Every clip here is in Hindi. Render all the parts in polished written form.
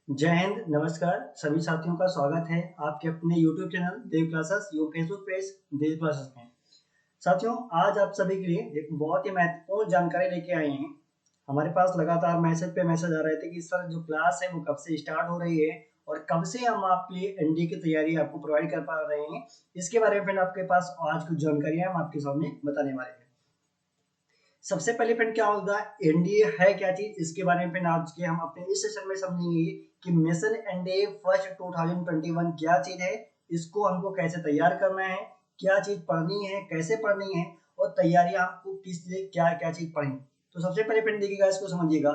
जय हिंद, नमस्कार। सभी साथियों का स्वागत है आपके अपने YouTube चैनल देव क्लासेस, यो फेसबुक पेज देव क्लासेस में। साथियों, आज आप सभी के लिए एक बहुत ही महत्वपूर्ण जानकारी लेके आए हैं। हमारे पास लगातार मैसेज पे मैसेज आ रहे थे कि सर जो क्लास है वो कब से स्टार्ट हो रही है और कब से हम आपके लिए एनडीए की तैयारी आपको प्रोवाइड कर पा रहे हैं। इसके बारे में फिर आपके पास आज कुछ जानकारियां हम आपके सामने बताने वाले हैं। सबसे पहले फ्रेंड क्या होगा, एनडीए है क्या चीज, इसके बारे में फ्रेंड आज के हम अपने इस सेशन में समझेंगे कि मिशन एनडीए फर्स्ट 2021 क्या चीज है, इसको हमको कैसे तैयार करना है, क्या चीज पढ़नी है, कैसे पढ़नी है और तैयारियां आपको किस लिए क्या क्या चीज पढ़नी। तो सबसे पहले फ्रेंड देखिएगा, इसको समझिएगा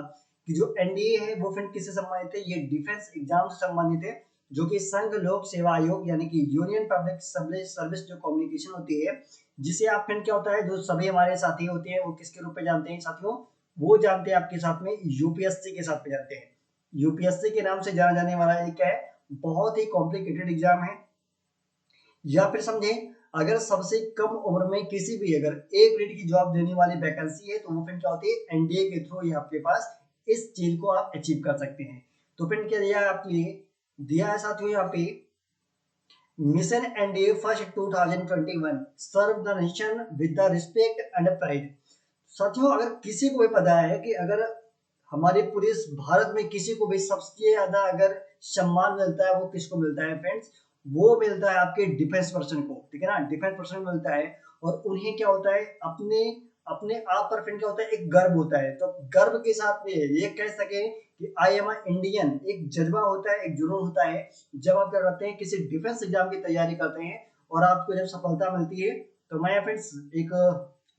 कि जो एनडीए है वो फ्रेंड किससे संबंधित है। ये डिफेंस एग्जाम से संबंधित है, जो कि संघ लोक सेवा आयोग यानी कि यूनियन पब्लिक सर्विस जो कम्युनिकेशन होती है, जिसे आप फ्रेंड क्या होता है, जो सभी हमारे साथी होते हैं वो किसके रूप में जानते हैं साथियों, वो जानते हैं आपके साथ में यूपीएससी के साथ में जानते हैं। यूपीएससी के नाम से जाना जाने वाला एक है, बहुत ही कॉम्प्लिकेटेड एग्जाम है। या फिर समझे, अगर सबसे कम उम्र में किसी भी अगर एक ग्रेड की जॉब देने वाली वैकेंसी है तो वो फिर क्या होती है, एनडीए के थ्रू ही आपके पास इस चीज को आप अचीव कर सकते हैं। तो फिर क्या दिया है आपके लिए, दिया है साथियों यहाँ पे mission NDA first 2021 serve the nation with the respect and pride. साथियों, अगर किसी को भी पता है कि अगर हमारे पूरे इस भारत में किसी को भी सबसे ज्यादा अगर सम्मान मिलता है वो किसको मिलता है फ्रेंड्स, वो मिलता है आपके डिफेंस पर्सन को, ठीक है ना। डिफेंस पर्सन मिलता है और उन्हें क्या होता है, अपने अपने आप पर फ्रेंड क्या होता है, एक गर्व होता है। तो गर्व के साथ में ये कह सके कि आई एम इंडियन, एक जज्बा होता है, एक जुनून होता है। जब आप क्या करते हैं, किसी डिफेंस एग्जाम की तैयारी करते हैं और आपको जब सफलता मिलती है, तो मैं फ्रेंड्स एक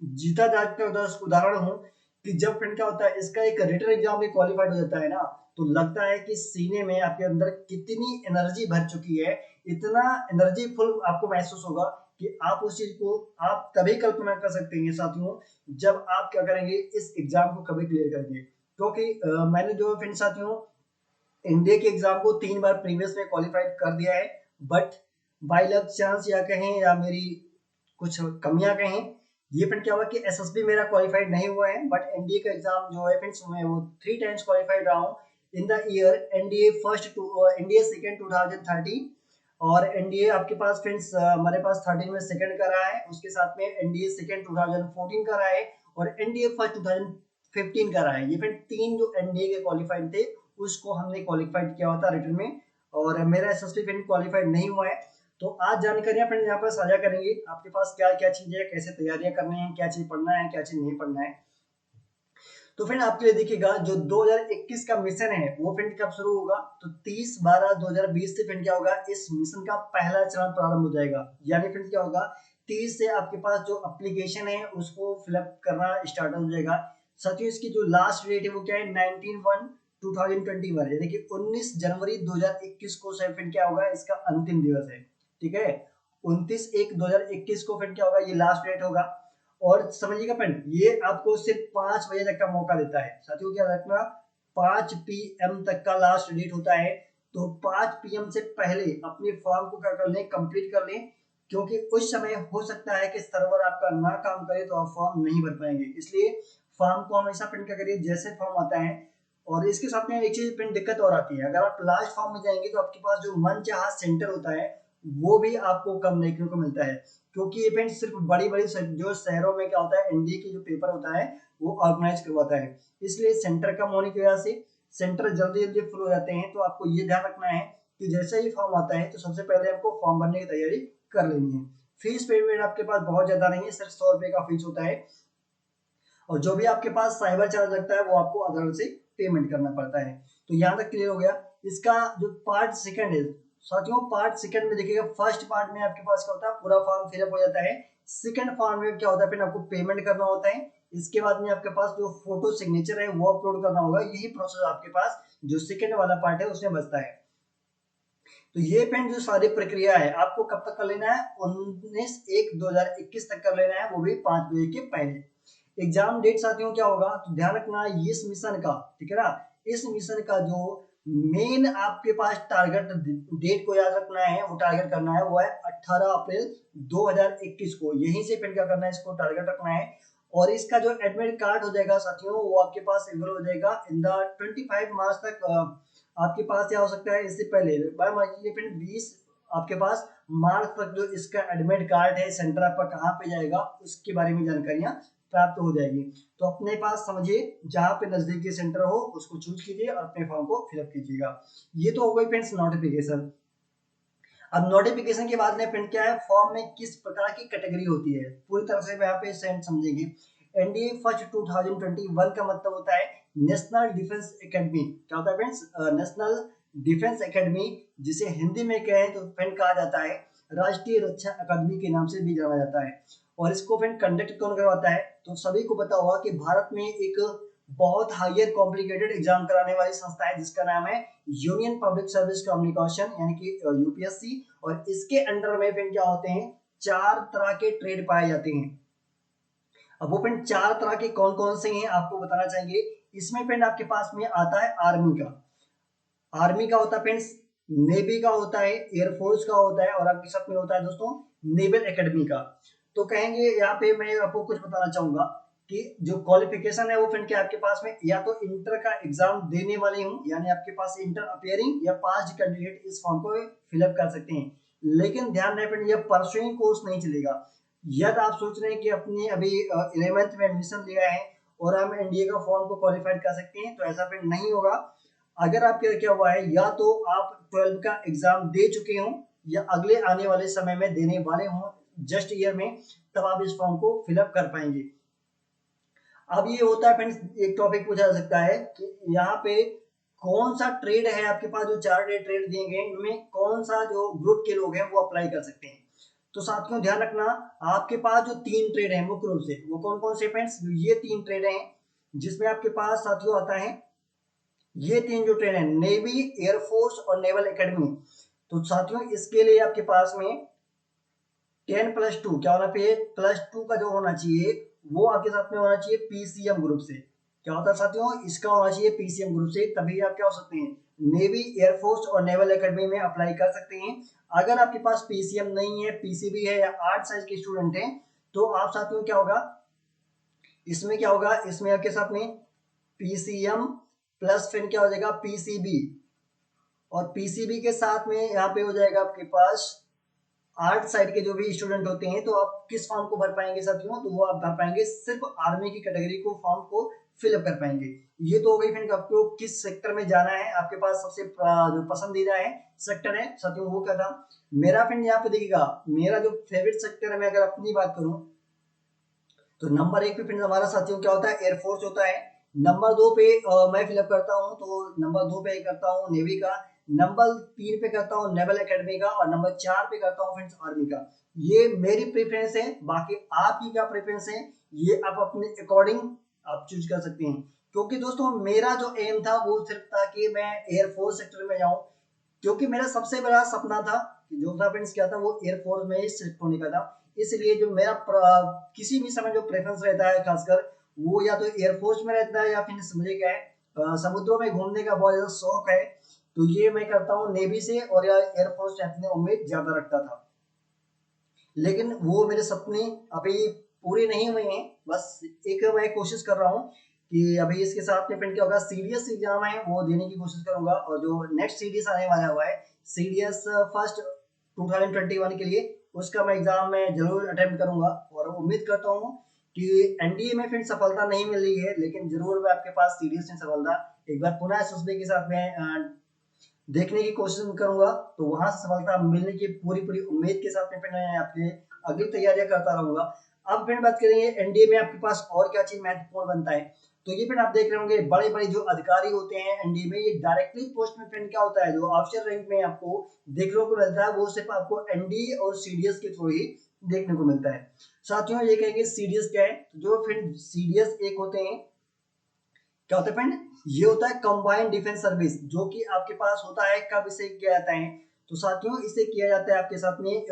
जीता जागता उदाहरण हूँ कि जब फ्रेंड क्या होता है, इसका एक रिटन एग्जाम में क्वालिफाइड हो जाता है ना, तो लगता है कि सीने में आपके अंदर कितनी एनर्जी भर चुकी है, इतना एनर्जी फुल आपको महसूस होगा कि आप उस चीज को आप तभी कल्पना कर सकते हैं साथियों, जब आप क्या करेंगे, इस एग्जाम को कभी क्लियर करेंगे। क्योंकि मैंने जो फ्रेंड साथियों इंडिया के एग्जाम को 3 बार प्रीवियस में क्वालिफाइड कर दिया है, बट बाई लक चांस या कहें या मेरी कुछ कमियां कहें, ये फिर क्या हुआ कि एसएसबी मेरा क्वालिफाइड नहीं हुआ है, बट एनडीए का एग्जाम जो है फ्रेंड्स मैं वो 3 टाइम्स क्वालिफाइड रहा हूँ in the year NDA first to NDA second 2013। और एनडीए आपके पास फ्रेंड्स हमारे पास 13 में सेकंड का रहा है, उसके साथ में एनडीए सेकंड 2014 का रहा है और एनडीए फर्स्ट 2015 का रहा है। ये फिर 3 जो एनडीए के क्वालिफाइड थे उसको हमने क्वालिफाइड किया होता रिटर्न में, और मेरा एसएसबी फिर क्वालिफाइड नहीं हुआ है। तो आज जानकारियां फ्रेंड यहाँ पर साझा करेंगे आपके पास क्या क्या चीजें है, कैसे तैयारियां करनी है, क्या चीज पढ़ना है, क्या चीज नहीं पढ़ना है। तो फ्रेंड आपके लिए देखिएगा, जो 2021 का मिशन है वो फ्रेंड कब शुरू होगा, तो 30/12/2020 से फ्रेंड क्या होगा, इस मिशन का पहला चरण प्रारंभ हो जाएगा। यानी फ्रेंड क्या होगा, 30 से आपके पास जो एप्लीकेशन है उसको फिलअप करना स्टार्ट हो जाएगा। साथियों, इसकी जो लास्ट डेट है वो क्या है, 19/1/2021 यानी कि 19 जनवरी 2021 को से फ्रेंड क्या होगा, इसका अंतिम दिवस है। ठीक है, 29/1/2021 को फ्रेंड क्या होगा, ये लास्ट डेट होगा। और समझिएगा फ्रेंड, ये आपको सिर्फ 5 बजे तक का मौका देता है। साथियों क्या रखना, 5 PM तक का लास्ट डेट होता है। तो 5 PM से पहले अपने फॉर्म को क्या कर लें, कंप्लीट कर लें, क्योंकि उस समय हो सकता है कि सर्वर आपका ना काम करे तो आप फॉर्म नहीं भर पाएंगे। इसलिए फॉर्म को हमेशा प्रिंट क्या करिए, जैसे फॉर्म आता है। और इसके साथ में एक चीज प्रिंट दिक्कत और आती है, अगर आप लास्ट फॉर्म में जाएंगे तो आपके पास जो मन चाहा सेंटर होता है वो भी आपको कम देखने को मिलता है, क्योंकि इवेंट सिर्फ बड़ी बड़ी जो शहरों में क्या होता है, एनडीए की जो पेपर होता है वो ऑर्गेनाइज करवाता है। इसलिए सेंटर कम होने की वजह से सेंटर जल्दी जल्दी फुल हो जाते हैं। तो आपको ये ध्यान रखना है कि जैसे ही फॉर्म आता है तो सबसे पहले आपको फॉर्म भरने की तैयारी कर लेनी है। फीस पेमेंट आपके पास बहुत ज्यादा नहीं है, सिर्फ 100 रुपए का फीस होता है। और जो भी आपके पास साइबर चार्ज लगता है वो आपको अदर से पेमेंट करना पड़ता है। तो यहाँ तक क्लियर हो गया। इसका जो पार्ट सेकंड है साथियों, पार्ट सेकंड में देखिएगा, फर्स्ट पार्ट में आपके पास क्या होता है, पूरा फॉर्म फिलअप हो जाता है। सेकंड फॉर्म में क्या होता है, फिर आपको पेमेंट करना होता है। इसके बाद में आपके पास जो फोटो सिग्नेचर है वो अपलोड करना होगा। यही प्रोसेस आपके पास जो सेकंड वाला पार्ट है उसमें बचता है। तो ये पेंट जो सारी प्रक्रिया है आपको कब तक कर लेना है, 19/1/2021 तक कर लेना है, वो भी 5 बजे के पहले। एग्जाम डेट साथियों क्या होगा, तो ध्यान रखना इस मिशन का, ठीक है ना। इस मिशन का जो मेन आपके पास टारगेट डेट को याद रखना है, वो टारगेट करना है, वो है 18 अप्रैल 2021 को। यहीं से फिर क्या करना है, इसको टारगेट रखना है। और इसका जो एडमिट कार्ड हो जाएगा साथियों, वो आपके पास अवेलेबल हो जाएगा इन द 25 मार्च तक। आपके पास क्या हो सकता है, इससे पहले मान लीजिए फ्रेंड 20 आपके पास मार्च तक जो इसका एडमिट कार्ड है, सेंटर आपका कहाँ पे जाएगा उसके बारे में जानकारियां प्राप्त हो जाएगी। तो अपने पास समझिए जहाँ पे नजदीकी सेंटर हो उसको चूज कीजिए और अपने फॉर्म को फिलअप कीजिएगा। ये तो हो गई फ्रेंड्स नोटिफिकेशन। अब नोटिफिकेशन के बाद में प्रिंट क्या है, फॉर्म में किस प्रकार की कैटेगरी होती है पूरी तरह से यहाँ पे सेंट समझेंगे। एनडीए फर्स्ट 2021 का मतलब होता है नेशनल डिफेंस एकेडमी। क्या होता है फ्रेंड्स, नेशनल डिफेंस एकेडमी, जिसे हिंदी में कहें तो फ्रेंड कहा जाता है राष्ट्रीय रक्षा अकादमी के नाम से भी जाना जाता है। और इसको फ्रेंड कंडक्ट कौन करवाता है, तो सभी को पता होगा कि भारत में एक बहुत हायर कॉम्प्लिकेटेड एग्जाम कराने वाली संस्था है जिसका नाम है यूनियन पब्लिक सर्विस कम्युनिकेशन यानी कि यूपीएससी। और इसके अंडर में फिर क्या होते हैं, 4 तरह के ट्रेड पाए जाते हैं। अब वो फ्रेंड 4 तरह के कौन कौन से हैं आपको बताना चाहिए। इसमें फ्रेंड आपके पास में आता है आर्मी का, आर्मी का होता है फ्रेंड्स, नेवी का होता है, एयरफोर्स का होता है और आपके साथ में होता है दोस्तों नेवल एकेडमी का। तो कहेंगे यहाँ पे मैं आपको कुछ बताना चाहूंगा कि जो क्वालिफिकेशन है वो फ्रेंड क्या आपके पास में या तो इंटर का एग्जाम देने वाले हूँ यानी आपके पास इंटर अपियरिंग या पास कैंडिडेट इस फॉर्म को फिलअप कर सकते हैं। लेकिन ध्यान रहे फ्रेंड ये परसुइंग कोर्स नहीं चलेगा। यदि आप सोच रहे हैं कि अपनी अभी 11th में एडमिशन लिया है और हम एनडीए का फॉर्म को क्वालिफाइड कर सकते हैं तो ऐसा फिर नहीं होगा। अगर आपके क्या हुआ है या तो आप 12 का एग्जाम दे चुके हो या अगले आने वाले समय में देने वाले हो जस्ट ईयर में, तब आप इस फॉर्म को फिलअप कर पाएंगे। अब ये होता है फ्रेंड्स, एक टॉपिक पूछा जा सकता है कि यहाँ पे कौन सा ट्रेड है आपके पास, जो 4 ट्रेड दिए गए इनमें कौन सा जो ग्रुप के लोग हैं वो अप्लाई कर सकते हैं। तो साथियों ध्यान रखना, आपके पास जो 3 ट्रेड है मुख्य रूप से वो कौन कौन से फ्रेंड्स, ये 3 ट्रेड हैं जिसमें आपके पास साथियों आता है ये 3 जो ट्रेड है नेवी, एयरफोर्स और नेवल एकेडमी। तो साथियों इसके लिए आपके पास में 10+2 क्या होना चाहिए, +2 का जो होना चाहिए वो आपके साथ में होना चाहिए पीसीएम ग्रुप से। क्या होता है साथियों, इसका होना चाहिए पीसीएम ग्रुप से, तभी आप क्या हो सकते हैं नेवी, एयरफोर्स और नेवल एकेडमी में अप्लाई कर सकते हैं। अगर आपके पास पीसीएम नहीं है, पीसीबी है या आर्ट साइज के स्टूडेंट हैं तो आप साथियों क्या होगा, इसमें क्या होगा, इसमें आपके साथ में पीसीएम प्लस फिर क्या हो जाएगा पीसीबी, और पीसीबी के साथ में यहाँ पे हो जाएगा आपके पास आर्ट साइड के जो भी स्टूडेंट होते हैं। तो आप किस फॉर्म को भर पाएंगे साथियों, तो वो आप भर पाएंगे सिर्फ आर्मी की कैटेगरी को फॉर्म को फिलअप कर पाएंगे। ये तो हो गई फ्रेंड आपको किस सेक्टर में जाना है, आपके पास सबसे जो पसंदीदा है सेक्टर है साथियों वो क्या था। मेरा फ्रेंड यहाँ पे देखिएगा, मेरा जो फेवरेट सेक्टर है, मैं अगर अपनी बात करूं तो नंबर 1 पे फ्रेंड हमारा साथियों क्या होता है एयरफोर्स होता है। नंबर 2 पे मैं फिलअप करता हूँ, तो नंबर 2 पे करता हूँ नेवी का। नंबर 3 पे करता हूँ नेवल एकेडमी का और नंबर 4 पे करता हूँ फ्रेंड्स आर्मी का। ये मेरी प्रेफरेंस है, बाकी आपकी क्या प्रेफरेंस है ये आप अपने अकॉर्डिंग आप चूज कर सकते हैं। क्योंकि दोस्तों मेरा जो एम था वो सिर्फ था कि मैं एयरफोर्स सेक्टर में जाऊं, क्योंकि मेरा सबसे बड़ा सपना था कि जो था फ्रेंड्स क्या था वो एयरफोर्स में ही सिलेक्ट होने का था। इसलिए जो मेरा किसी भी समय जो प्रेफरेंस रहता है खासकर वो या तो एयरफोर्स में रहता है या फिर समझे क्या है समुद्रों में घूमने का बहुत ज्यादा शौक है, तो ये मैं करता हूँ नेवी से और या एयरफोर्स से अपनी उम्मीद ज्यादा रखता था। लेकिन वो मेरे सपने अभी पूरे नहीं हुए हैं, बस एक मैं कोशिश कर रहा हूँ कि अभी इसके साथ में फिर क्या होगा सीडीएस एग्जाम है वो देने की कोशिश करूंगा, और जो नेक्स्ट सीडीएस आने वाला हुआ है सीडीएस फर्स्ट 2021 के लिए उसका मैं एग्जाम में जरूर अटेम्प्ट करूंगा। और उम्मीद करता हूँ कि एनडीए में फिर सफलता नहीं मिली है लेकिन जरूर मैं आपके पास सीडीएस में सफलता एक बार पुनः एसएसबी के साथ में देखने की कोशिश करूंगा, तो वहां से सफलता मिलने की पूरी पूरी उम्मीद के साथ में फिर मैं आपके अगली तैयारियां करता रहूंगा। अब फिर बात करेंगे एनडीए में आपके पास और क्या चीज महत्वपूर्ण बनता है। तो ये फिर आप देख रहे होंगे बड़े बड़े जो अधिकारी होते हैं एनडीए में, ये डायरेक्टली पोस्ट में फिर क्या होता है जो ऑफिसर रैंक में आपको देखने को मिलता है वो सिर्फ आपको एनडीए और सीडीएस के थ्रू ही देखने को मिलता है। साथियों ये कहेंगे सीडीएस क्या है, जो फिर सीडीएस एक होते हैं क्या होता है फ्रेंड, ये होता है कंबाइंड डिफेंस सर्विस, जो कि आपके पास होता है कब इसे किया जाता है, तो साथियों इसे किया जाता है आपके साथ में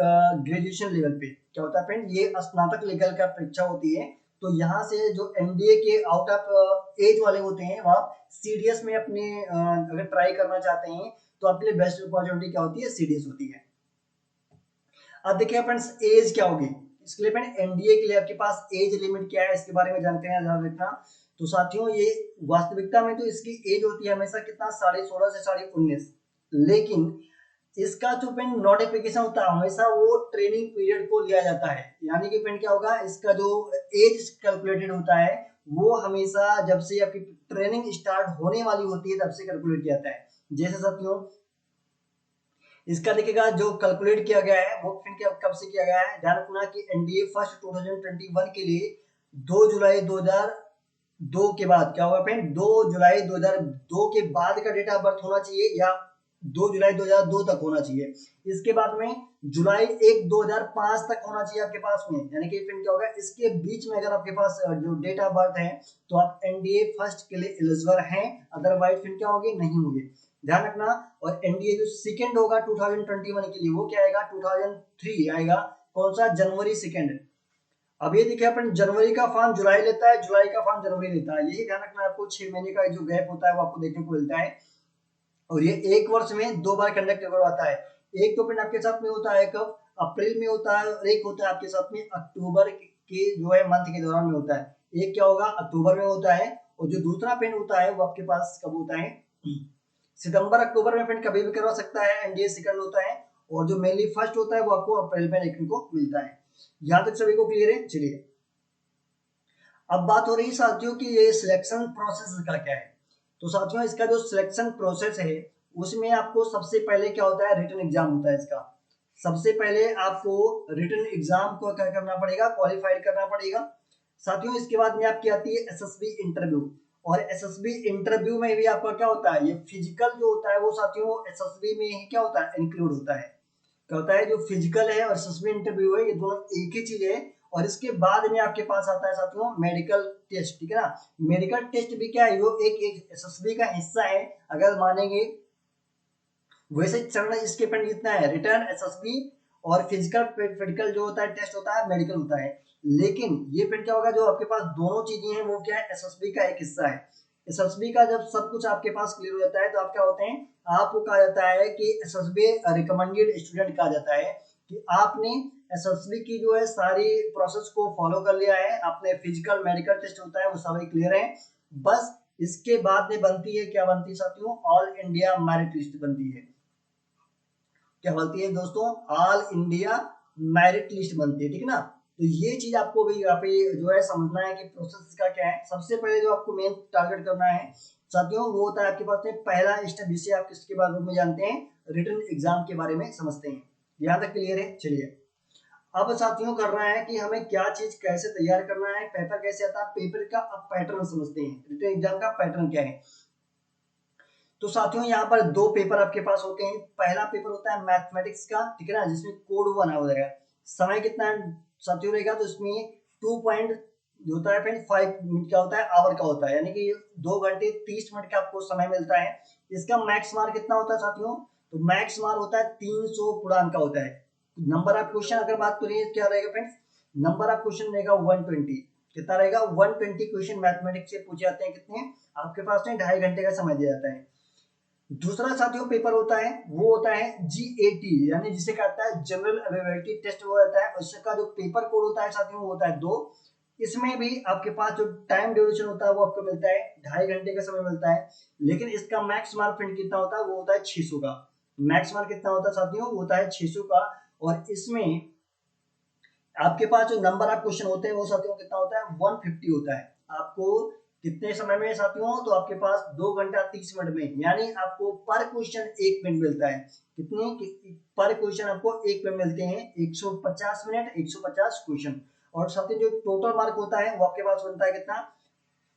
ग्रेजुएशन लेवल पे। क्या होता है फ्रेंड, ये स्नातक लेवल का परीक्षा होती है। तो यहाँ से जो एनडीए के आउट ऑफ एज वाले होते हैं वह सीडीएस में अपने अगर ट्राई करना चाहते हैं तो आपके लिए बेस्ट अपॉर्चुनिटी क्या होती है सीडीएस होती है। अब देखिए फ्रेंड्स एज क्या होगी, इसके लिए फ्रेंड एनडीए के लिए आपके पास एज लिमिट क्या है इसके बारे में जानते हैं ध्यान रखना। तो साथियों ये वास्तविकता में तो इसकी एज होती है हमेशा कितना 16.5 से 19.5, लेकिन इसका जो फ्रेंड नोटिफिकेशन होता है हमेशा वो ट्रेनिंग पीरियड को लिया जाता है। यानी कि फ्रेंड क्या होगा, इसका जो एज कैलकुलेटेड होता है वो हमेशा जब से आपकी ट्रेनिंग स्टार्ट होने वाली होती है तब से कैलकुलेट किया जाता है। जैसे साथियों इसका देखिएगा जो कैलकुलेट किया गया है वो फ्रेंड कब से किया गया है, ध्यान रखना कि एनडीए फर्स्ट 2021 के लिए 2 जुलाई 2002 के बाद क्या होगा फ्रेंड, 2 जुलाई 2002 के बाद का डेट ऑफ बर्थ होना चाहिए या 2 जुलाई 2002 तक होना चाहिए। इसके बाद में जुलाई 1 2005 तक होना चाहिए आपके पास में, यानी कि फ्रेंड क्या होगा इसके बीच में अगर आपके पास जो डेट ऑफ बर्थ है तो आप एनडीए फर्स्ट के लिए एलिजिबल हैं, अदरवाइज फिर क्या होगी, नहीं होगी, ध्यान रखना। और एनडीए जो सेकंड होगा 2021 के लिए वो क्या आएगा, 2003 आएगा, कौन सा, जनवरी सेकंड। अब ये देखिए अपन जनवरी का फॉर्म जुलाई लेता है, जुलाई का फॉर्म जनवरी लेता है, यही ध्यान रखना आपको, 6 महीने का जो गैप होता है वो आपको देखने को मिलता है। और ये एक वर्ष में 2 बार कंडक्ट करवाता है। एक तो फिर आपके साथ में होता है कब, अप्रैल में होता है, और एक होता है आपके साथ में अक्टूबर के जो है मंथ के दौरान में होता है। एक क्या होगा अक्टूबर में होता है, और जो दूसरा पेन होता है वो आपके पास कब होता है, सितंबर अक्टूबर में पेन कभी भी करवा सकता है, एनडीए सेकंड होता है। और जो मेनली फर्स्ट होता है वो आपको अप्रैल में देखने को मिलता है। यहाँ तक सभी को क्लियर है। चलिए अब बात हो रही साथियों की ये सिलेक्शन प्रोसेस का क्या है। तो साथियों इसका जो सिलेक्शन प्रोसेस है उसमें आपको सबसे पहले क्या होता है, रिटन एग्जाम होता है इसका। सबसे पहले आपको रिटन एग्जाम को क्या करना पड़ेगा, क्वालिफाइड करना पड़ेगा साथियों। इसके बाद में आपकी आती है एसएसबी इंटरव्यू, और एसएसबी इंटरव्यू में भी आपका क्या होता है, ये फिजिकल जो होता है वो साथियों एसएसबी में ही क्या होता है, इंक्लूड होता है। क्या होता है, जो फिजिकल है और एसएसबी इंटरव्यू है ये दोनों एक ही चीज है। और इसके बाद में आपके पास आता है साथियों मेडिकल टेस्ट, ठीक है ना। मेडिकल टेस्ट भी क्या है, वो एक एसएसबी का हिस्सा है अगर मानेंगे। वैसे चरण इसके पर कितना है, रिटर्न एसएसबी और फिजिकल जो होता है टेस्ट होता है, मेडिकल होता है। लेकिन ये फिर क्या होगा, जो आपके पास दोनों चीजें हैं वो क्या है, एसएसबी का एक हिस्सा है। एसएसबी का जब सब कुछ आपके पास क्लियर हो जाता है तो आप क्या होते हैं, आपको कहा जाता है कि एसएसबी रिकमेंडेड स्टूडेंट कहा जाता है, कि आपने एसएसबी की जो है सारी प्रोसेस को फॉलो कर लिया है, आपने फिजिकल मेडिकल टेस्ट होता है वो सभी क्लियर है। बस इसके बाद में बनती है, क्या बनती है साथियों, ऑल इंडिया मेरिट लिस्ट बनती है। क्या बनती है दोस्तों, ऑल इंडिया मेरिट लिस्ट बनती है, ठीक है ना। तो ये चीज आपको भी यहाँ पे जो है समझना है कि प्रोसेस का क्या है। सबसे पहले जो आपको मेन टारगेट करना है साथियों वो होता है आपके पास में पहला स्टेप, जिसे आप किसके बारे में जानते हैं, रिटन एग्जाम के बारे में समझते हैं। यहाँ तक क्लियर है। चलिए अब साथियों कर रहा है कि हमें क्या चीज कैसे तैयार करना है, पेपर कैसे आता है, पेपर का अब पैटर्न समझते हैं, रिटन एग्जाम का पैटर्न क्या है। तो साथियों यहाँ पर दो पेपर आपके पास होते हैं। पहला पेपर होता है मैथमेटिक्स का, ठीक है ना, जिसमें कोड बना हो जाएगा। समय कितना साथियों रहेगा, तो इसमें 2 पॉइंट जो होता है 5 मिनट का होता है, आवर का होता है, यानी कि 2 घंटे 30 मिनट का आपको समय मिलता है। इसका मैक्स मार्क कितना होता है साथियों, तो मैक्स मार्क होता है 300 पूर्णांक का होता है। नंबर ऑफ क्वेश्चन अगर बात करें क्या रहेगा फ्रेंड्स, नंबर ऑफ क्वेश्चन रहेगा 120, कितना रहेगा 120 क्वेश्चन मैथमेटिक्स से पूछे जाते हैं। कितने आपके पास में 2.5 घंटे का समय दिया जाता है। दूसरा साथियों पेपर होता है वो होता है जीएटी, यानी जिसे कहता है जनरल अवेलेबिलिटी टेस्ट हो जाता है। उसका जो पेपर कोड होता है साथियों वो होता है 2। इसमें भी आपके पास जो टाइम ड्यूरेशन होता है वो आपको मिलता है 2.5 घंटे का समय मिलता है। लेकिन इसका मैक्स मार्क प्रिंट कितना होता है, वो होता है 600 का। मैक्स मार्क कितना होता है साथियों, वो होता है 600 का। और इसमें आपके पास जो नंबर ऑफ क्वेश्चन होते हैं वो साथियों कितना होता है, 150 होता है। आपको कितने समय में साथियों, तो आपके पास 2 घंटा 30 मिनट में, यानी आपको पर क्वेश्चन 1 मिनट मिलता है। कितने पर क्वेश्चन आपको 1 मिनट मिलते हैं, 150 मिनट 150 क्वेश्चन। और साथियों जो टोटल मार्क होता है वो आपके पास बनता है कितना,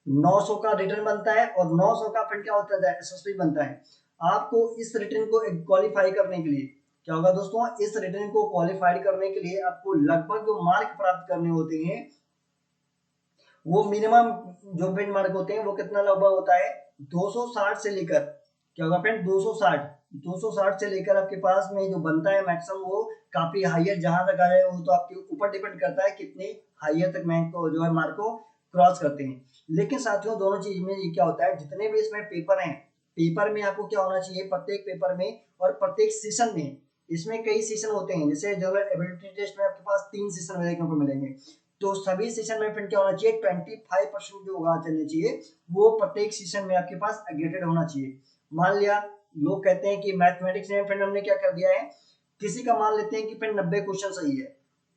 900 का रिटर्न बनता है, और 900 का फिर क्या होता है, एसएसबी बनता है। आपको इस रिटर्न को क्वालिफाई करने के लिए क्या होगा दोस्तों, इस रिटर्न को क्वालिफाइड करने के लिए आपको लगभग जो मार्क प्राप्त करने होते हैं वो मिनिमम जो बेंच मार्क होते हैं वो कितना लगभग होता है, 260 से लेकर क्या होगा फ्रेंड, 260 से लेकर आपके पास में जो बनता है मैक्सिमम वो काफी हाईयर जहां तक आए वो तो आपके ऊपर डिपेंड करता है कितने हाईयर तक रैंक को जो है मार्क को क्रॉस करते हैं। लेकिन साथियों दोनों चीज में ये क्या होता है, जितने भी इसमें पेपर हैं, पेपर में आपको क्या होना चाहिए, प्रत्येक पेपर में और प्रत्येक सेशन में, इसमें कई सेशन होते हैं। जैसे जनरल एबिलिटी टेस्ट में आपके पास 3 सेशन देखने को मिलेंगे। तो सभी सेशन में फ्रेंड क्या होना चाहिए, 25% जो होगा चलना चाहिए वो प्रत्येक सेशन में आपके पास एग्रीगेटेड होना चाहिए। मान लिया लोग कहते हैं कि मैथमेटिक्स में फ्रेंड हमने क्या कर दिया है, किसी का मान लेते हैं कि फ्रेंड 90 क्वेश्चन सही है,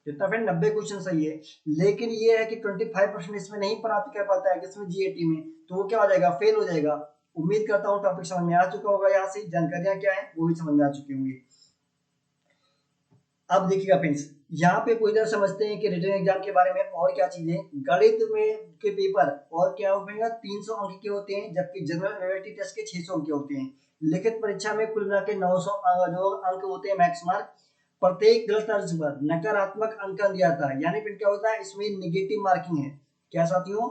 कितना फ्रेंड 90 क्वेश्चन सही है, लेकिन ये है कि 25% इसमें नहीं प्राप्त कर पाता है किसमें, जीएटी में, तो वो क्या हो जाएगा, फेल हो जाएगा। उम्मीद करता हूँ टॉपिक समझ में आ चुका होगा, यहाँ से जानकारियां क्या है वो भी समझ में आ चुकी होंगी। अब देखिएगा फ्रेंड्स, यहाँ पे कोई इधर समझते हैं कि रिटन एग्जाम के बारे में और क्या चीजें, गणित में के पेपर और क्या होगा 300 अंक के होते हैं, जबकि जनरल एबिलिटी टेस्ट के 600 अंक के होते हैं। लिखित परीक्षा में कुल मिला के 900 जो अंक होते हैं मैक्स मार्क। प्रत्येक गलत अर्ज पर नकारात्मक अंक दिया जाता है, यानी फिर क्या होता है, इसमें निगेटिव मार्किंग है। क्या साथियों,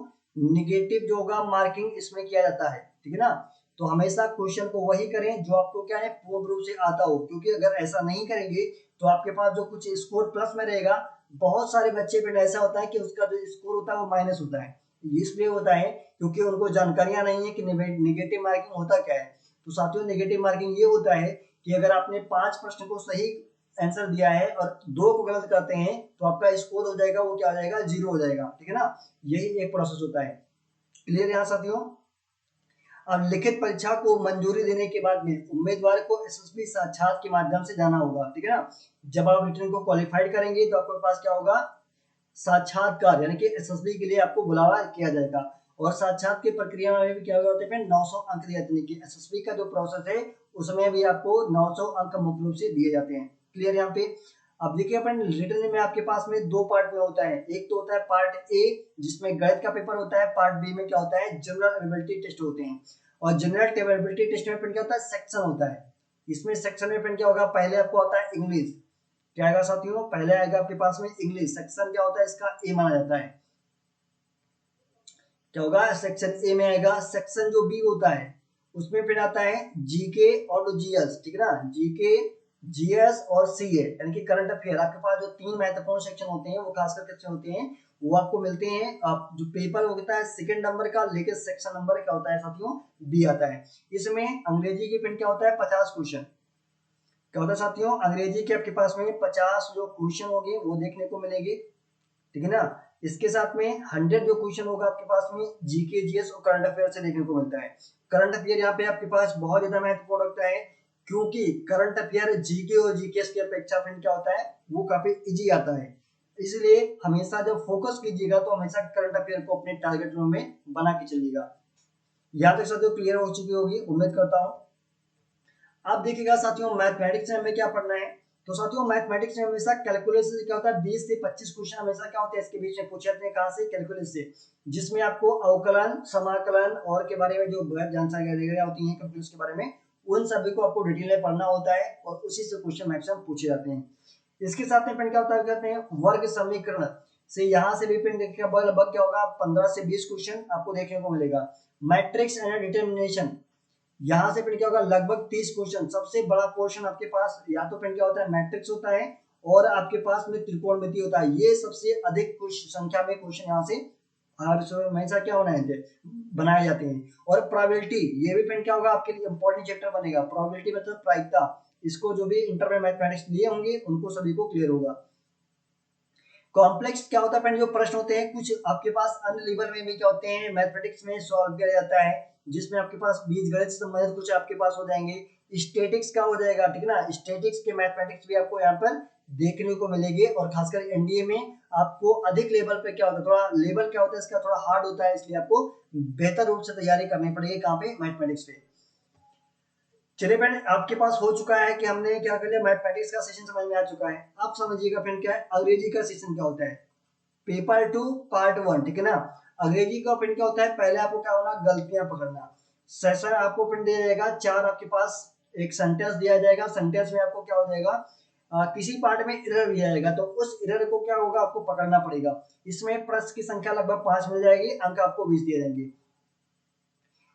निगेटिव जो होगा मार्किंग इसमें किया जाता है, ठीक है ना। तो हमेशा क्वेश्चन को वही करें जो आपको क्या है पूर्ण रूप से आता हो, क्योंकि अगर ऐसा नहीं करेंगे तो आपके पास जो कुछ स्कोर प्लस में रहेगा, बहुत सारे बच्चे पे ऐसा होता है कि उसका जो स्कोर होता है वो माइनस होता है। इसलिए होता है क्योंकि उनको जानकारियां नहीं है कि निगेटिव मार्किंग होता क्या है। तो साथियों निगेटिव मार्किंग ये होता है कि अगर आपने 5 प्रश्न को सही आंसर दिया है और 2 को गलत करते हैं तो आपका स्कोर हो जाएगा, वो क्या हो जाएगा, 0 हो जाएगा, ठीक है ना। यही एक प्रोसेस होता है। क्लियर यहाँ साथियों। अब लिखित परीक्षा को मंजूरी देने के बाद में उम्मीदवार को एसएसबी साक्षात के माध्यम से जाना होगा, ठीक है ना। जब आप रिटर्न को क्वालिफाइड करेंगे तो आपके पास क्या होगा, साक्षात्कार, यानी कि एसएसबी के लिए आपको बुलावा किया जाएगा। और साक्षात की प्रक्रिया में भी क्या होते हैं, 900 अंक दिए जाते हैं कि एसएसबी का जो प्रोसेस है उसमें भी आपको 900 अंक मुख्य रूप से दिए जाते हैं। क्लियर यहाँ पे। अब देखिए अपन रिटर्न में आपके पास में 2 पार्ट में होता है, एक तो होता है पार्ट ए जिसमें गणित का पेपर होता है, पार्ट बी में क्या होता है, जनरल एबिलिटी टेस्ट होते हैं। और जनरल एबिलिटी टेस्ट में क्या होता है, सेक्शन होता है। इसमें सेक्शन में क्या होगा, पहले आपको आता है इंग्लिश, क्या आएगा साथियों, पहले आएगा आपके पास में इंग्लिश। सेक्शन क्या होता है, इसका ए माना जाता है, क्या होगा, सेक्शन ए में आएगा। सेक्शन जो बी होता है उसमें फिर आता है जीके और जीएस, ठीक है ना, जीके, जीएस और सीए, यानी कि करंट अफेयर। आपके पास जो 3 महत्वपूर्ण सेक्शन होते हैं वो खासकर किससे होते हैं, वो आपको मिलते हैं। आप जो पेपर होता है सेकंड नंबर का, लेकिन सेक्शन नंबर क्या होता है साथियों, बी आता है। इसमें अंग्रेजी के पिन क्या होता है, 50 क्वेश्चन। क्या होता है साथियों, अंग्रेजी के आपके पास में 50 जो क्वेश्चन होंगे वो देखने को मिलेंगे, ठीक है ना। इसके साथ में 100 जो क्वेश्चन होगा आपके पास में जीके, जीएस और करंट अफेयर से देखने को मिलता है। करंट अफेयर यहाँ पे आपके पास बहुत ज्यादा महत्वपूर्ण रखता है, क्योंकि करंट अफेयर जीके और जीकेएस की अपेक्षा फिर क्या होता है, वो काफी इजी आता है। इसलिए हमेशा जब फोकस कीजिएगा तो हमेशा करंट अफेयर को अपने टारगेट में बना के चलिएगा। यहाँ तक साथियों क्लियर हो चुकी होगी उम्मीद करता हूँ। अब देखिएगा साथियों मैथमेटिक्स में हमें क्या पढ़ना है। तो साथियों मैथमेटिक्स में हमेशा कैलकुलस से क्या होता है, 20 से 25 क्वेश्चन हमेशा क्या होते हैं इसके बीच में पूछे जाते हैं, कहाँ से, कैलकुलस से, जिसमें आपको अवकलन, समाकलन और के बारे में जो जानकारियां होती हैं कैलकुलस के बारे में, उन सभी को आपको डिटेल में पढ़ना होता है और उसी से क्वेश्चन मैक्सिमम पूछे जाते हैं। इसके साथ में क्या होता है, कहते हैं वर्ग समीकरण से, यहाँ से भी लगभग क्या होगा 15 से 20 क्वेश्चन आपको देखने को मिलेगा। मैट्रिक्स एंड डिटर्मिनेशन, यहाँ से फिर क्या होगा लगभग 30 क्वेश्चन। सबसे बड़ा पोर्शन आपके पास या तो फिर क्या होता है, मैट्रिक्स होता है और आपके पास में त्रिकोणमिति होता है। ये सबसे अधिक संख्या में क्वेश्चन यहाँ से हमेशा क्या होना है, बनाए जाते हैं। और प्रोबेबिलिटी, ये भी फिर क्या होगा आपके लिए इंपॉर्टेंट चैप्टर बनेगा। प्रोबेबिलिटी मतलब प्रायिकता, इसको जो भी इंटर में मैथमेटिक्स लिए होंगे उनको सभी को क्लियर होगा। कॉम्प्लेक्स क्या होता है, जो प्रश्न होते हैं कुछ आपके पास अन्य लेवल में भी क्या होते हैं मैथमेटिक्स में सॉल्व किया जाता है, जिसमें आपके पास बीजगणित से संबंधित कुछ आपके पास हो जाएंगे। स्टैटिक्स का हो जाएगा, ठीक है ना, स्टैटिक्स के मैथमेटिक्स भी आपको यहाँ पर देखने को मिलेंगे। और खासकर एनडीए में आपको अधिक लेवल पे क्या होता है, थोड़ा लेवल क्या होता है इसका थोड़ा हार्ड होता है, इसलिए आपको बेहतर रूप से तैयारी करनी पड़ेगी कहाँ पे, मैथमेटिक्स पे। चलिए फ्रेंड आपके पास हो चुका है कि हमने क्या कर लिया, मैथमेटिक्स का सेशन समझ में आ चुका है। अब समझिएगा फ्रेंड क्या है अंग्रेजी का सेशन क्या होता है, पेपर 2 पार्ट 1, ठीक है ना। अंग्रेजी का पिन क्या होता है, पहले आपको क्या होना, गलतियां पकड़ना। सेशन आपको पिन दिया जाएगा 4, आपके पास एक सेंटेंस दिया जाएगा, सेंटेंस में आपको क्या हो जाएगा किसी पार्ट में एरर दिया जाएगा, तो उस एरर को क्या होगा आपको पकड़ना पड़ेगा। इसमें प्रश्न की संख्या लगभग 5 मिल जाएगी, अंक आपको 20 दिए जाएंगे।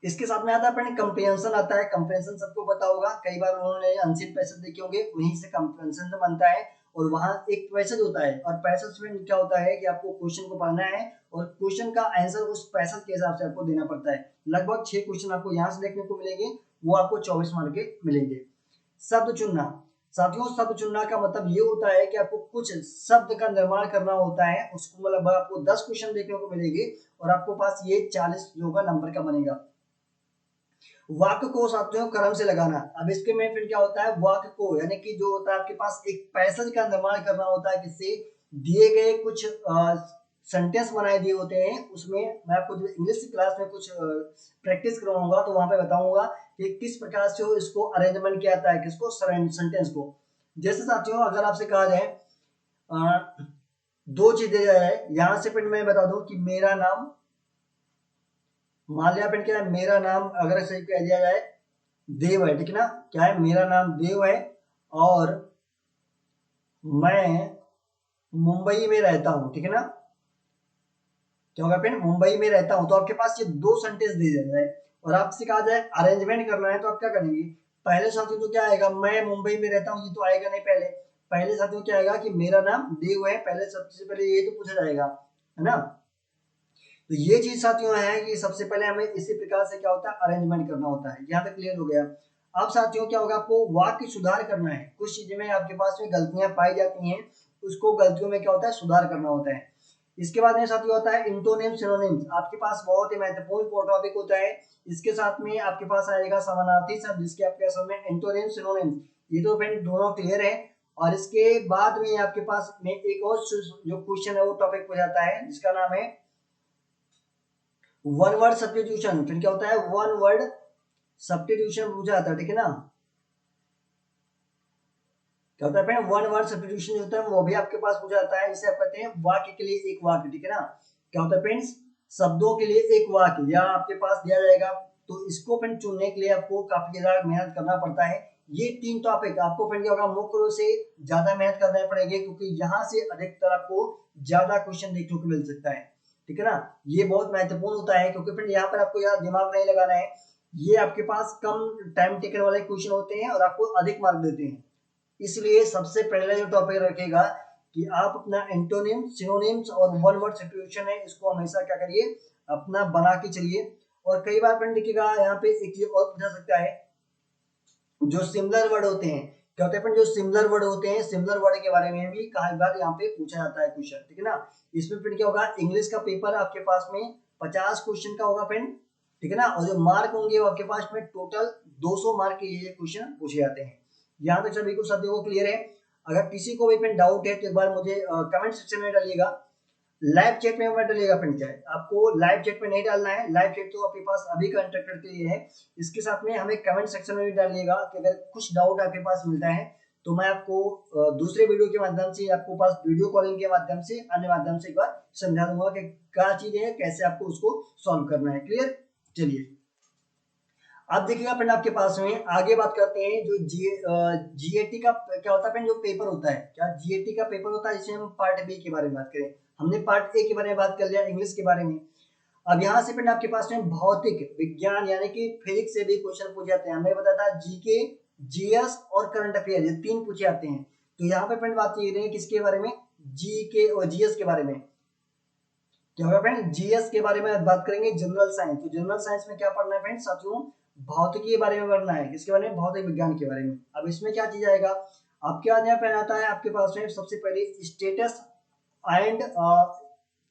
इसके साथ में आता है कंप्रीहेंशन आता है। कंप्रीहेंशन सबको पता होगा, कई बार उन्होंने अनसीन पैसेज देखे होंगे, वहीं से कंप्रीहेंशन बनता है। और वहां एक पैसेज होता है और पैसेज में क्या होता है कि आपको क्वेश्चन को पढ़ना है और क्वेश्चन का आंसर उस पैसेज के हिसाब से आपको देना पड़ता है। लगभग 6 क्वेश्चन आपको यहाँ से देखने को मिलेंगे, वो आपको 24 मार्क के मिलेंगे। शब्द चुनना, साथियों शब्द चुनना का मतलब ये होता है कि आपको कुछ शब्द का निर्माण करना होता है, उसको मतलब आपको 10 क्वेश्चन देखने को मिलेंगे और आपको पास ये 40 जो का नंबर का बनेगा। वाक्य को साथियों क्रम से लगाना। अब इसके में फिर क्या होता है, वाक्य को यानी कि जो होता है आपके पास एक पैसेज का निर्माण करना होता है, किससे दिए गए कुछ सेंटेंस बनाए दिए होते हैं, उसमें मैं आपको इंग्लिश क्लास में कुछ प्रैक्टिस करवाऊंगा तो वहां पे बताऊंगा कि किस प्रकार से इसको अरेंजमेंट किया जाता है, किसको सेंटेंस को। जैसे साथियों अगर आपसे कहा जाए दो चीजें है, यहाँ से फिर मैं बता दूं कि मेरा नाम, मान लिया फिर क्या है, मेरा नाम अगर सही कह दिया जाए देव है, ठीक है ना, क्या है, मेरा नाम देव है और मैं मुंबई में रहता हूँ, ठीक है ना, क्या होगा फिर, मुंबई में रहता हूँ। तो आपके पास ये दो सेंटेंस दे दिया जाए और आपसे कहा जाए अरेंजमेंट करना है, तो आप क्या करेंगे, पहले साथियों तो क्या आएगा, मैं मुंबई में रहता हूँ, ये तो आएगा नहीं, पहले पहले साथियों क्या आएगा कि मेरा नाम देव है, पहले सबसे पहले ये तो पूछा जाएगा, है ना। तो ये चीज साथियों है कि सबसे पहले हमें इसी प्रकार से क्या होता है अरेंजमेंट करना होता है। यहाँ पे क्लियर हो गया। अब साथियों क्या होगा, आपको वाक्य सुधार करना है, कुछ चीजें में आपके पास में गलतियां पाई जाती हैं, उसको गलतियों में क्या होता है सुधार करना होता है। इसके बाद में साथियों होता है इंटोनिम सिनोनिम्स, आपके पास बहुत ही महत्वपूर्ण टॉपिक होता है। इसके साथ में आपके पास आएगा समानार्थी शब्द, जिसके आपके सामने इंटोनिम सिनोनिम्स, ये तो फ्रेंड दोनों क्लियर है। और इसके बाद में आपके पास में एक और जो क्वेश्चन है वो टॉपिक हो जाता है जिसका नाम है वन वर्ड सब्स्टिट्यूशन। फिर क्या होता है, वन वर्ड सब्स्टिट्यूशन पूछा जाता है, ठीक है ना। क्या होता है फ्रेंड, वन वर्ड सब्स्टिट्यूशन जो होता है वो भी आपके पास पूछा जाता है, जिसे आप कहते हैं वाक्य के लिए एक वाक्य, ठीक है ना। क्या होता है फ्रेंड्स, शब्दों के लिए एक वाक्य या आपके पास दिया जाएगा, तो इसको फ्रेंड चुनने के लिए आपको काफी ज्यादा मेहनत करना पड़ता है। ये तीन टॉपिक आपको फ्रेंड क्या होगा, मुख्य रूप से ज्यादा मेहनत करना पड़ेगी, क्योंकि यहाँ से अधिकतर आपको ज्यादा क्वेश्चन देखने को मिल सकता है, ठीक है ना। ये बहुत महत्वपूर्ण होता है, क्योंकि फ्रेंड यहाँ पर आपको यार दिमाग नहीं लगाना है, ये आपके पास कम टाइम टेकन वाले क्वेश्चन होते हैं और आपको अधिक मार्क देते हैं। इसलिए सबसे पहले जो टॉपिक रखेगा कि आप अपना एंटोनिम सिनोनिम्स और वन वर्ड सब्स्टिट्यूशन है, इसको हमेशा क्या करिए, अपना बना के चलिए। और कई बार फ्रेंड देखिएगा यहाँ पे एक चीज और पूछा सकता है, जो सिमिलर वर्ड होते हैं, क्या होते हैं फ्रेंड, जो सिमिलर वर्ड होते हैं, सिमिलर वर्ड के बारे में भी कई बार यहाँ पे पूछा जाता है क्वेश्चन, ठीक है ना। इसमें फिर क्या होगा, इंग्लिश का पेपर आपके पास में 50 क्वेश्चन का होगा फ्रेंड, ठीक है ना, और जो मार्क होंगे वो आपके पास में टोटल 200 मार्क के ये क्वेश्चन पूछे जाते हैं। यहाँ तक सभी को साथियों को क्लियर है। अगर किसी को भी फ्रेंड डाउट है तो एक बार मुझे कमेंट सेक्शन में डालिएगा। लाइव चैट में मत डालिएगा फ्रेंड, क्या है आपको लाइव चैट में नहीं डालना है, लाइव चैट तो आपके पास अभी कंटेक्टर के लिए है। इसके साथ में हमें कमेंट सेक्शन में भी डालिएगा कि अगर कुछ डाउट आपके पास मिलता है तो मैं आपको दूसरे वीडियो के माध्यम से, आपको पास वीडियो कॉलिंग के माध्यम से, अन्य माध्यम से एक बार समझा दूंगा कि क्या चीज है, कैसे आपको उसको सॉल्व करना है। क्लियर, चलिए अब देखिएगा फ्रेंड, आपके पास में आगे बात करते हैं जो जीएटी का क्या होता है फ्रेंड, जो पेपर होता है, क्या जीएटी का पेपर होता है, जिसे हम पार्ट बी के बारे में बात करें। हमने पार्ट ए के बारे में बात कर लिया, इंग्लिश के बारे में। अब यहाँ से फ्रेंड आपके पास में भौतिक विज्ञान यानी कि फिजिक्स से भी क्वेश्चन पूछे जाते हैं। हमें पता था जीके, जीएस और करंट अफेयर, ये तीन पूछे जाते हैं। तो यहाँ पे फ्रेंड बात ये रही है किसके बारे में, जीके और जीएस के बारे में। क्या होगा फ्रेंड, जीएस के बारे में बात करेंगे, जनरल साइंस। तो जनरल साइंस में क्या पढ़ना है फ्रेंड साथियों, भौतिकी के बारे में पढ़ना है, किसके बारे में, भौतिक विज्ञान के बारे में। अब इसमें क्या चीज आएगा, आपके पास यहाँ पे आता है आपके पास में सबसे पहले status and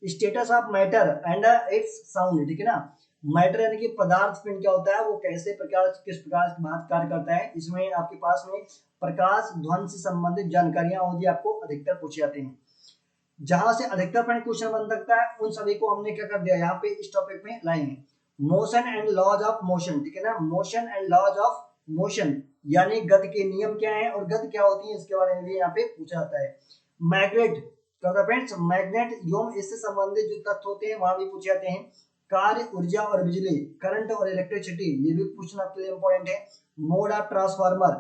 status of matter and it's sound, ठीक है ना। मैटर यानी कि पदार्थ पिंड क्या होता है, वो कैसे प्रकार किस प्रकार की बात कार्य करता है, इसमें आपके पास में प्रकाश ध्वनि से संबंधित जानकारियां होती है, आपको अधिकतर पूछे जाते हैं। जहां से अधिकतर पॉइंट क्वेश्चन बन सकता है उन सभी को हमने क्या कर दिया यहाँ पे इस टॉपिक में लाएंगे। Motion and laws of motion, ठीक है ना, motion and laws of motion यानी गति के नियम क्या है और गति क्या होती है, इसके बारे में भी यहाँ पे पूछा जाता है। मैग्नेट क्या होता है फ्रेंड्स, मैग्नेट एवं इससे संबंधित जो तत्व होते हैं वहां भी पूछे जाते हैं। कार्य, ऊर्जा और बिजली, करंट और इलेक्ट्रिसिटी, ये भी पूछना आपके लिए इंपॉर्टेंट है। मोड ऑफ ट्रांसफार्मर,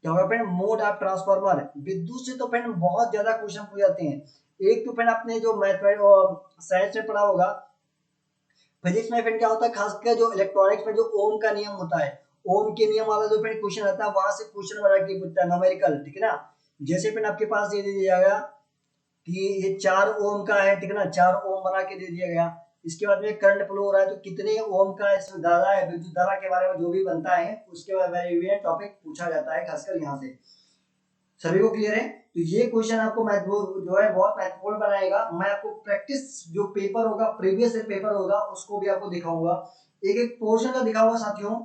क्या होगा फ्रेंड, मोड ऑफ ट्रांसफार्मर, विद्युत से तो फ्रेंड बहुत ज्यादा क्वेश्चन पूछ जाते हैं। एक तो फ्रेंड आपने जो मैथ साइंस में पढ़ा होगा, फिजिक्स में फ्रेंड क्या होता है, खासकर जो इलेक्ट्रॉनिक्स में जो ओम का नियम होता है, ओम के नियम वाला जो फ्रेंड क्वेश्चन आता है वहां से क्वेश्चन बना के पूछता है न्यूमेरिकल, ठीक है ना। जैसे फ्रेंड आपके पास ये दे दिया गया कि ये 4 ओम का है, ठीक है ना, 4 ओम बना के दे दिया गया। इसके बाद में करंट फ्लो हो रहा है तो कितने ओम का इसमें धारा है, विद्युत धारा के बारे में जो भी बनता है उसके बारे में टॉपिक पूछा जाता है खासकर यहाँ से। सभी को क्लियर है? तो ये क्वेश्चन आपको जो है बहुत महत्वपूर्ण बनाएगा। मैं आपको प्रैक्टिस जो पेपर होगा, प्रीवियस ईयर पेपर होगा, उसको भी आपको दिखाऊंगा, एक एक पोर्शन का दिखाऊंगा साथियों,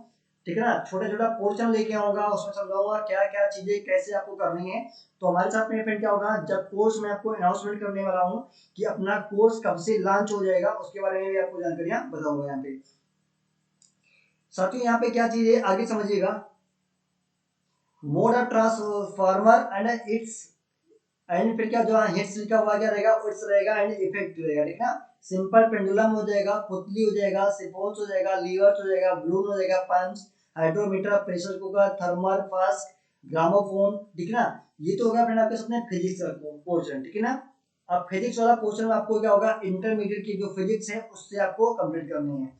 ठीक है ना। छोटा छोटा पोर्शन लेके आऊंगा, उसमें समझाऊंगा क्या क्या चीजें कैसे आपको करनी है। तो हमारे साथ में फिर क्या होगा, जब कोर्स में आपको अनाउंसमेंट करने वाला हूँ कि अपना कोर्स कब से लॉन्च हो जाएगा, उसके बारे में भी आपको जानकारियां बताऊंगा यहाँ पे। साथियों यहाँ पे क्या चीज है आगे समझिएगा, mode of transformer and it's, and फिर क्या जो हिट्स लिखा हुआ क्या रहेगा, इट्स रहेगा एंड इफेक्ट रहेगा, ठीक ना। सिंपल पेंडुलम हो जाएगा, पुतली हो जाएगा, सिफोन्स हो जाएगा, लीवर्स हो जाएगा, ब्लून हो जाएगा, punch, hydrometer, pressure cooker, thermal flask, gramophone, ठीक ना। ये तो होगा फ्रेंड आपके सामने फिजिक्स का पोर्शन, ठीक है ना। अब फिजिक्स वाला पोर्शन में आपको क्या होगा, इंटरमीडिएट की जो फिजिक्स है उससे आपको कंप्लीट करनी है।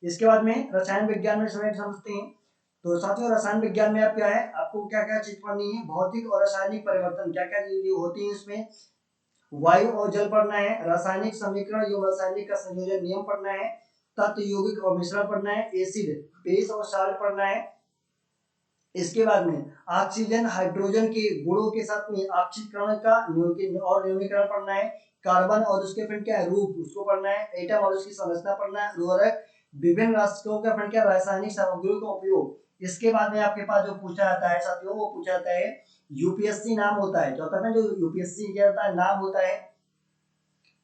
इसके बाद में रसायन विज्ञान में समझते हैं। तो साथियों रसायन विज्ञान में आप क्या है, आपको क्या क्या चीज पढ़नी है, भौतिक और रासायनिक परिवर्तन क्या क्या चीजें होती है इसमें, वायु और जल पढ़ना है, रासायनिक समीकरण एवं रासायनिक का संयोजन नियम पढ़ना है, तत्व यौगिक और मिश्रण पढ़ना है, एसिड बेस और साल्ट पढ़ना है। इसके बाद में ऑक्सीजन हाइड्रोजन के गुणों के साथ में ऑक्सीकरण का और न्यूनीकरण पढ़ना है, कार्बन और उसके फिर क्या है रूप उसको पढ़ना है, एटम और उसकी संरचना पढ़ना है, उर्वरक, विभिन्न राष्ट्रों का फिर क्या रासायनिक सामग्रियों का उपयोग। इसके बाद में आपके पास जो पूछा जाता है साथियों, वो पूछा जाता है यूपीएससी नाम होता है, जो होता है जो यूपीएससी क्या होता है नाम होता है,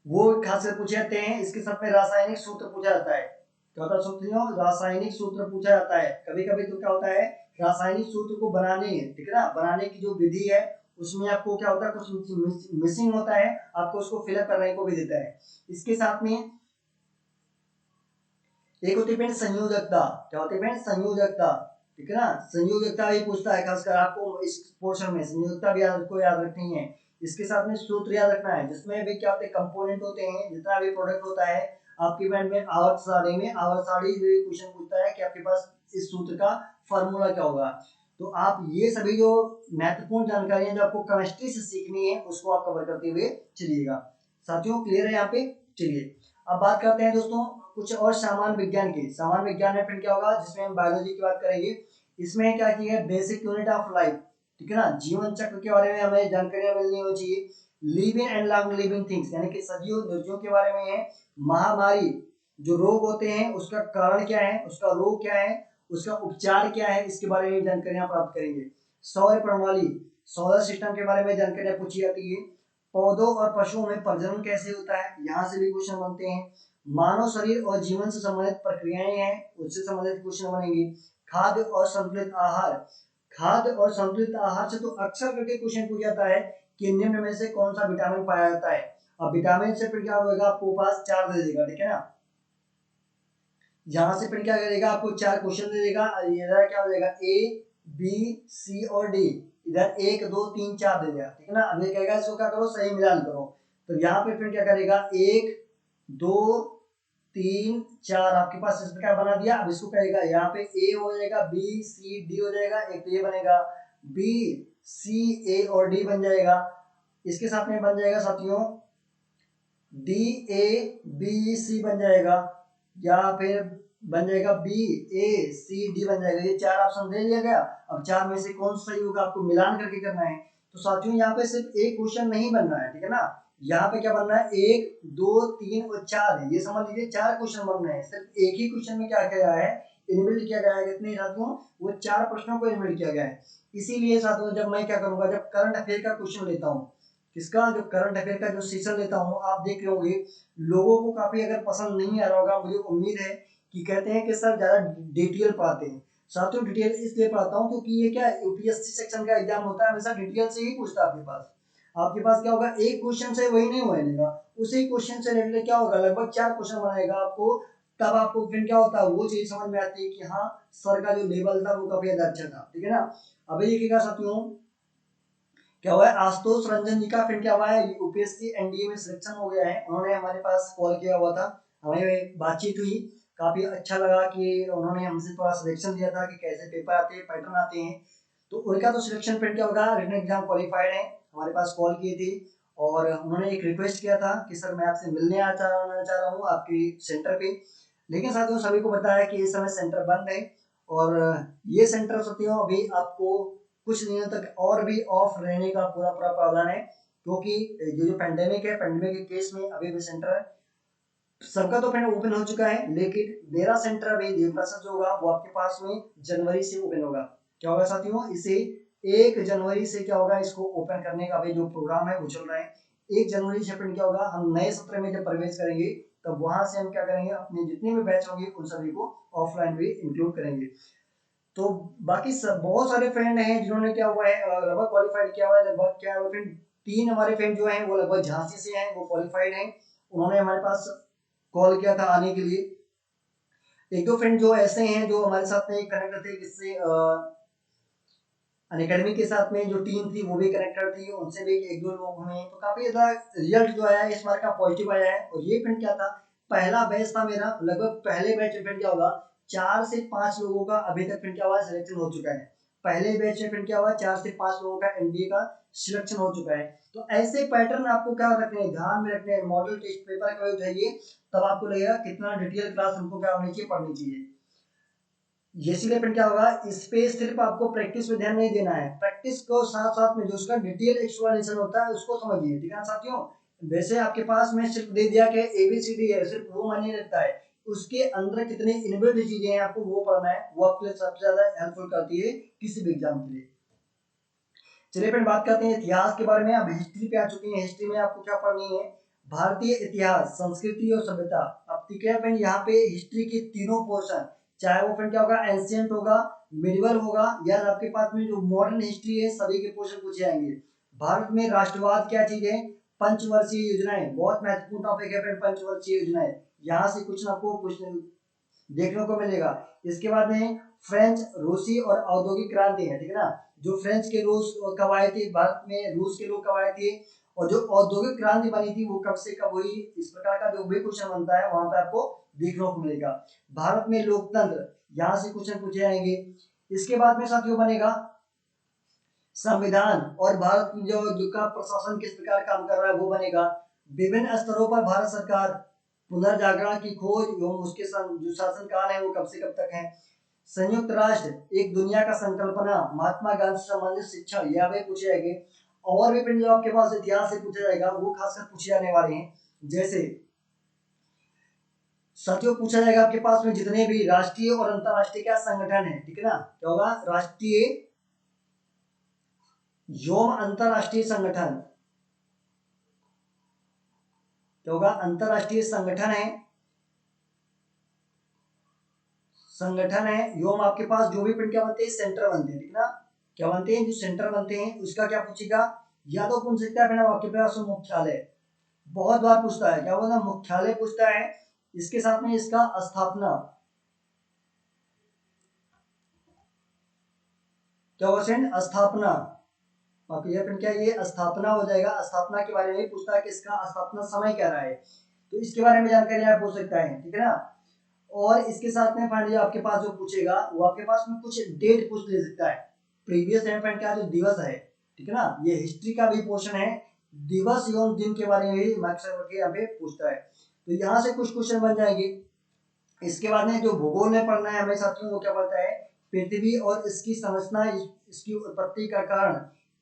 वो खास कर पूछे जाते हैं। इसके साथ में रासायनिक सूत्र पूछा जाता है, क्या होता है सूत्रों, रासायनिक सूत्र पूछा जाता है। कभी कभी तो क्या होता है रासायनिक सूत्र को बनाने, ठीक है ना, बनाने की जो विधि है उसमें आपको क्या होता है कुछ मिसिंग होता है, आपको उसको फिलअप करने को भी देता है। इसके साथ में एक होती है संयोजकता, क्या होती है संयोजकता, ठीक है ना। संयोजकता भी पूछता है, खासकर आपको इस पोर्शन में संयोजकता भी आपको याद रखनी है। इसके साथ में सूत्र याद रखना है, जिसमें भी क्या होते हैं कंपोनेंट होते हैं, जितना भी प्रोडक्ट होता है। आपके बैंड में आवर्त सारणी भी क्वेश्चन पूछता है कि आपके पास इस सूत्र का फॉर्मूला क्या होगा। तो आप ये सभी जो महत्वपूर्ण जानकारियां जो आपको केमिस्ट्री से सीखनी है उसको आप कवर करते हुए चलिएगा। साथियों क्लियर है यहाँ पे? चलिए अब बात करते हैं दोस्तों कुछ और सामान्य विज्ञान की। सामान्य विज्ञान में फिर क्या होगा, जिसमें हम बायोलॉजी की बात करेंगे। इसमें क्या की है, बेसिक यूनिट ऑफ लाइफ, ठीक है ना, जीवन चक्र के बारे में हमें जानकारियां मिलनी हो चाहिए। Living and long living things यानी कि सजीव निर्जीव के बारे में है। महामारी जो रोग होते हैं उसका कारण क्या है, उसका रोग क्या है, उसका उपचार क्या है, इसके बारे में जानकारियां प्राप्त करेंगे। सौर प्रणाली, सोलर सिस्टम के बारे में जानकारियां पूछी जाती है। पौधों और पशुओं में प्रजनन कैसे होता है, यहाँ से भी क्वेश्चन बनते हैं। मानव शरीर और जीवन से संबंधित प्रक्रियाएं हैं, उससे संबंधित क्वेश्चन बनेंगे। खाद्य और संतुलित आहार, खाद्य और संतुलित आहार से तो अक्सर करके क्वेश्चन पूछा जाता है कि निम्न में से कौन सा विटामिन पाया जाता है। अब विटामिन से फिर क्या होगा, आपको पास 4 दे देगा, ठीक है ना। यहाँ से फिर क्या करेगा, आपको 4 क्वेश्चन दे देगा, इधर क्या हो जाएगा ए बी सी और डी, इधर 1 2 3 4 दे देगा, ठीक है ना। अब ये कहेगा इसको क्या करो, सही मिलान करो। तो यहाँ पे फिर क्या करेगा, 1 2 3 4 आपके पास इस प्रकार बना दिया। अब इसको कहेगा यहाँ पे ए हो जाएगा, बी सी डी हो जाएगा, एक तो ये बनेगा बी सी ए और डी बन जाएगा। इसके साथ में बन जाएगा साथियों डी ए बी सी बन जाएगा, या फिर बन जाएगा बी ए सी डी बन जाएगा। ये 4 ऑप्शन दे दिया गया। अब 4 में से कौन सा सही होगा आपको मिलान करके करना है। तो साथियों यहाँ पे सिर्फ एक क्वेश्चन नहीं बनना है, ठीक है ना। यहाँ पे क्या बनना है, 1 2 3 और 4 है, ये समझ लीजिए 4 क्वेश्चन बन रहे हैं। सिर्फ एक ही क्वेश्चन में क्या किया है, इनबिल्ट किया गया है, कितने साथियों, वो 4 प्रश्नों को इनबिल्ट किया गया है। इसीलिए साथियों जब मैं क्या करूंगा, जब करंट अफेयर का क्वेश्चन लेता हूँ, इसका जो करंट अफेयर का जो सेशन लेता हूँ, आप देख रहे होंगे लोगों को काफी अगर पसंद नहीं आ रहा होगा, मुझे उम्मीद है कि कहते हैं कि सर ज्यादा डिटेल पढ़ाते हैं। साथियों डिटेल इसलिए पढ़ाता हूँ क्योंकि ये क्या यूपीएससी सेक्शन का एग्जाम होता है, हमेशा डिटेल से ही पूछता है। आपके पास क्या होगा, एक क्वेश्चन से वही नहीं बनेगा, उसी क्वेश्चन से रिलेटेड क्या होगा लगभग 4 क्वेश्चन बनाएगा आपको। तब आपको फिर क्या होता है, वो चीज समझ में आती है कि हाँ सर का जो लेवल था वो काफी अच्छा था, ठीक है ना। अब देखिएगा साथियों क्या हुआ है, आशुतोष रंजन जी का फिर क्या हुआ है, यूपीएससी एनडीए में सिलेक्शन हो गया है। उन्होंने हमारे पास कॉल किया हुआ था, हमें बातचीत हुई, काफी अच्छा लगा कि उन्होंने हमसे थोड़ा सिलेक्शन दिया था कि कैसे पेपर आते हैं, पैटर्न आते हैं। तो उनका तो सिलेक्शन फिर क्या होगा, रिटन एग्जाम क्वालिफाइड है, हमारे पास कॉल किए थे और उन्होंने एक रिक्वेस्ट किया था कि सर मैं आपसे मिलने आना चाह रहा हूँ आपके सेंटर पे। लेकिन साथियों सभी को बताया कि इस समय सेंटर बंद है, और ये सेंटर साथियों अभी आपको कुछ दिनों तक और भी ऑफ रहने का पूरा पूरा प्रावधान है, क्योंकि ये जो पैंडेमिक है, पैंडेमिक के केस में अभी भी सेंटर सबका तो फ्रेंड ओपन हो चुका है, लेकिन मेरा सेंटर अभी देवप्रसाद जो होगा वो आपके पास में जनवरी से ओपन होगा। क्या होगा साथियों, इसे 1 जनवरी से क्या होगा, इसको ओपन करने का अभी जो प्रोग्राम है वो चल रहा है। 1 जनवरी से फ्रेंड क्या होगा, हम नए सत्र में जब प्रवेश करेंगे तब वहां से हम क्या करेंगे, अपने जितने भी बैच होंगे उन सभी को ऑफलाइन भी इंक्लूड करेंगे। तो बाकी सब बहुत सारे फ्रेंड हैं जिन्होंने क्या हुआ है, लगभग क्वालिफाइड किया हुआ है। लगभग क्या हुआ फ्रेंड, 3 हमारे फ्रेंड जो हैं वो लगभग झांसी से हैं, वो क्वालिफाइड हैं। उन्होंने हमारे पास कॉल किया था आने के लिए। एक दो फ्रेंड जो ऐसे हैं जो हमारे साथ में कनेक्ट थे, जिससे अनअकैडमी के साथ में जो टीम थी वो भी कनेक्टेड थी, उनसे भी एक दो लोग हुए हैं। तो काफी ज्यादा रिजल्ट जो आया है इस बार का पॉजिटिव आया है। और ये फ्रेंड क्या था, पहला बैच था मेरा, लगभग पहले बैच में फ्रेंड क्या होगा, 4 से 5 लोगों का अभी तक फ्रेंड क्या हुआ, सिलेक्शन हो चुका है। पहले बैच में फ्रेंड क्या हुआ, 4 से 5 लोगों का एनडीए का सिलेक्शन हो चुका है। तो ऐसे पैटर्न आपको क्या रखने हैं, ध्यान में रखने हैं। मॉडल टेस्ट पेपर कभी उठाइए तब आपको लगेगा कितना डिटेल क्लास हमको क्या होनी चाहिए, पढ़नी चाहिए। इसीलिए फिर क्या होगा, इस पे सिर्फ आपको प्रैक्टिस पे ध्यान नहीं देना है, प्रैक्टिस को साथ साथ में जो उसका डिटेल एक्सप्लेनेशन होता है उसको समझिए, ठीक है साथियों। वैसे आपके पास में सिर्फ दे दिया कि एबीसीडी है, सिर्फ वो मायने रखता है, उसके अंदर कितने इनबिल्ट चीजें हैं आपको वो पढ़ना है, वो आपके लिए सबसे ज्यादा हेल्पफुल करती है किसी भी एग्जाम के लिए। चलिए फिर बात करते हैं इतिहास के बारे में। अब हिस्ट्री पे आ चुके हैं। हिस्ट्री में आपको क्या पढ़नी है, भारतीय इतिहास, संस्कृति और सभ्यता। अब ठीक है फ्रेंड, यहाँ पे हिस्ट्री के तीनों पोर्शन, चाहे वो फ्रेंड क्या होगा, एंशियंट होगा, मिडिवल होगा, या आपके पास में जो मॉडर्न हिस्ट्री है, सभी के पोर्शन पूछे जाएंगे। भारत में राष्ट्रवाद क्या चीज है, पंचवर्षीय योजनाएं, बहुत महत्वपूर्ण टॉपिक है फ्रेंड, पंचवर्षीय योजनाएं। यहाँ से कुछ ना कुछ देखने को मिलेगा। इसके बाद में फ्रेंच, रूसी और औद्योगिक क्रांति है, ठीक है ना। जो फ्रेंच के रूस कब आए थे भारत में, रूस के लोग कब आए थे, और जो औद्योगिक क्रांति बनी थी वो कब से कब हुई, इस प्रकार का जो भी क्वेश्चन बनता है वहां पे आपको देखने को मिलेगा। भारत में लोकतंत्र, यहाँ से क्वेश्चन पूछे जाएंगे। इसके बाद में साथियों बनेगा संविधान, और भारत में जो का प्रशासन किस प्रकार काम कर रहा है वो बनेगा। विभिन्न स्तरों पर भारत सरकार, पुनर्जागरण की खोज एवं उसके जो शासन काल है वो कब से कब तक है। संयुक्त राष्ट्र, एक दुनिया का संकल्पना, महात्मा गांधी से संबंधित शिक्षण, यह भी पूछे जाएंगे। और भी फ्रेंड जो आपके पास इतिहास से पूछा जाएगा वो खासकर पूछे जाने वाले हैं। जैसे साथियों पूछा जाएगा आपके पास में जितने भी राष्ट्रीय और अंतरराष्ट्रीय क्या संगठन है, ठीक है ना। क्या होगा, राष्ट्रीय एवं अंतरराष्ट्रीय संगठन, क्या होगा, अंतरराष्ट्रीय संगठन है, संगठन है एवं आपके पास जो भी प्रिंट क्या बनते हैं, सेंटर बनते हैं, ठीक है ना। क्या बनते हैं, जो सेंटर बनते हैं उसका क्या पूछेगा, या तो पूछ सकता है फिर आपके पास मुख्यालय, बहुत बार पूछता है, क्या बोला, मुख्यालय पूछता है। इसके साथ में इसका स्थापना, क्या क्वेश्चन, स्थापना, आपको ये प्रिंट क्या, ये स्थापना हो जाएगा। स्थापना के बारे में पूछता है कि इसका स्थापना समय क्या रहा है, तो इसके बारे में जानकारी आप पूछ सकता है, ठीक है ना। और इसके साथ में फ्रेंड आपके पास जो पूछेगा वो आपके पास में कुछ डेट पूछ ले सकता है। प्रीवियस है फ्रेंड क्या, जो दिवस है, ठीक है ना। ये हिस्ट्री का भी पोर्शन है, दिवस एवं दिन के बारे में भी यहाँ पे पूछता है। तो यहाँ से कुछ क्वेश्चन बन जाएंगे। इसके बाद में जो भूगोल में पढ़ना है हमें साथियों, वो क्या पढ़ता है, पृथ्वी और इसकी संरचना, इसकी उत्पत्ति का कारण,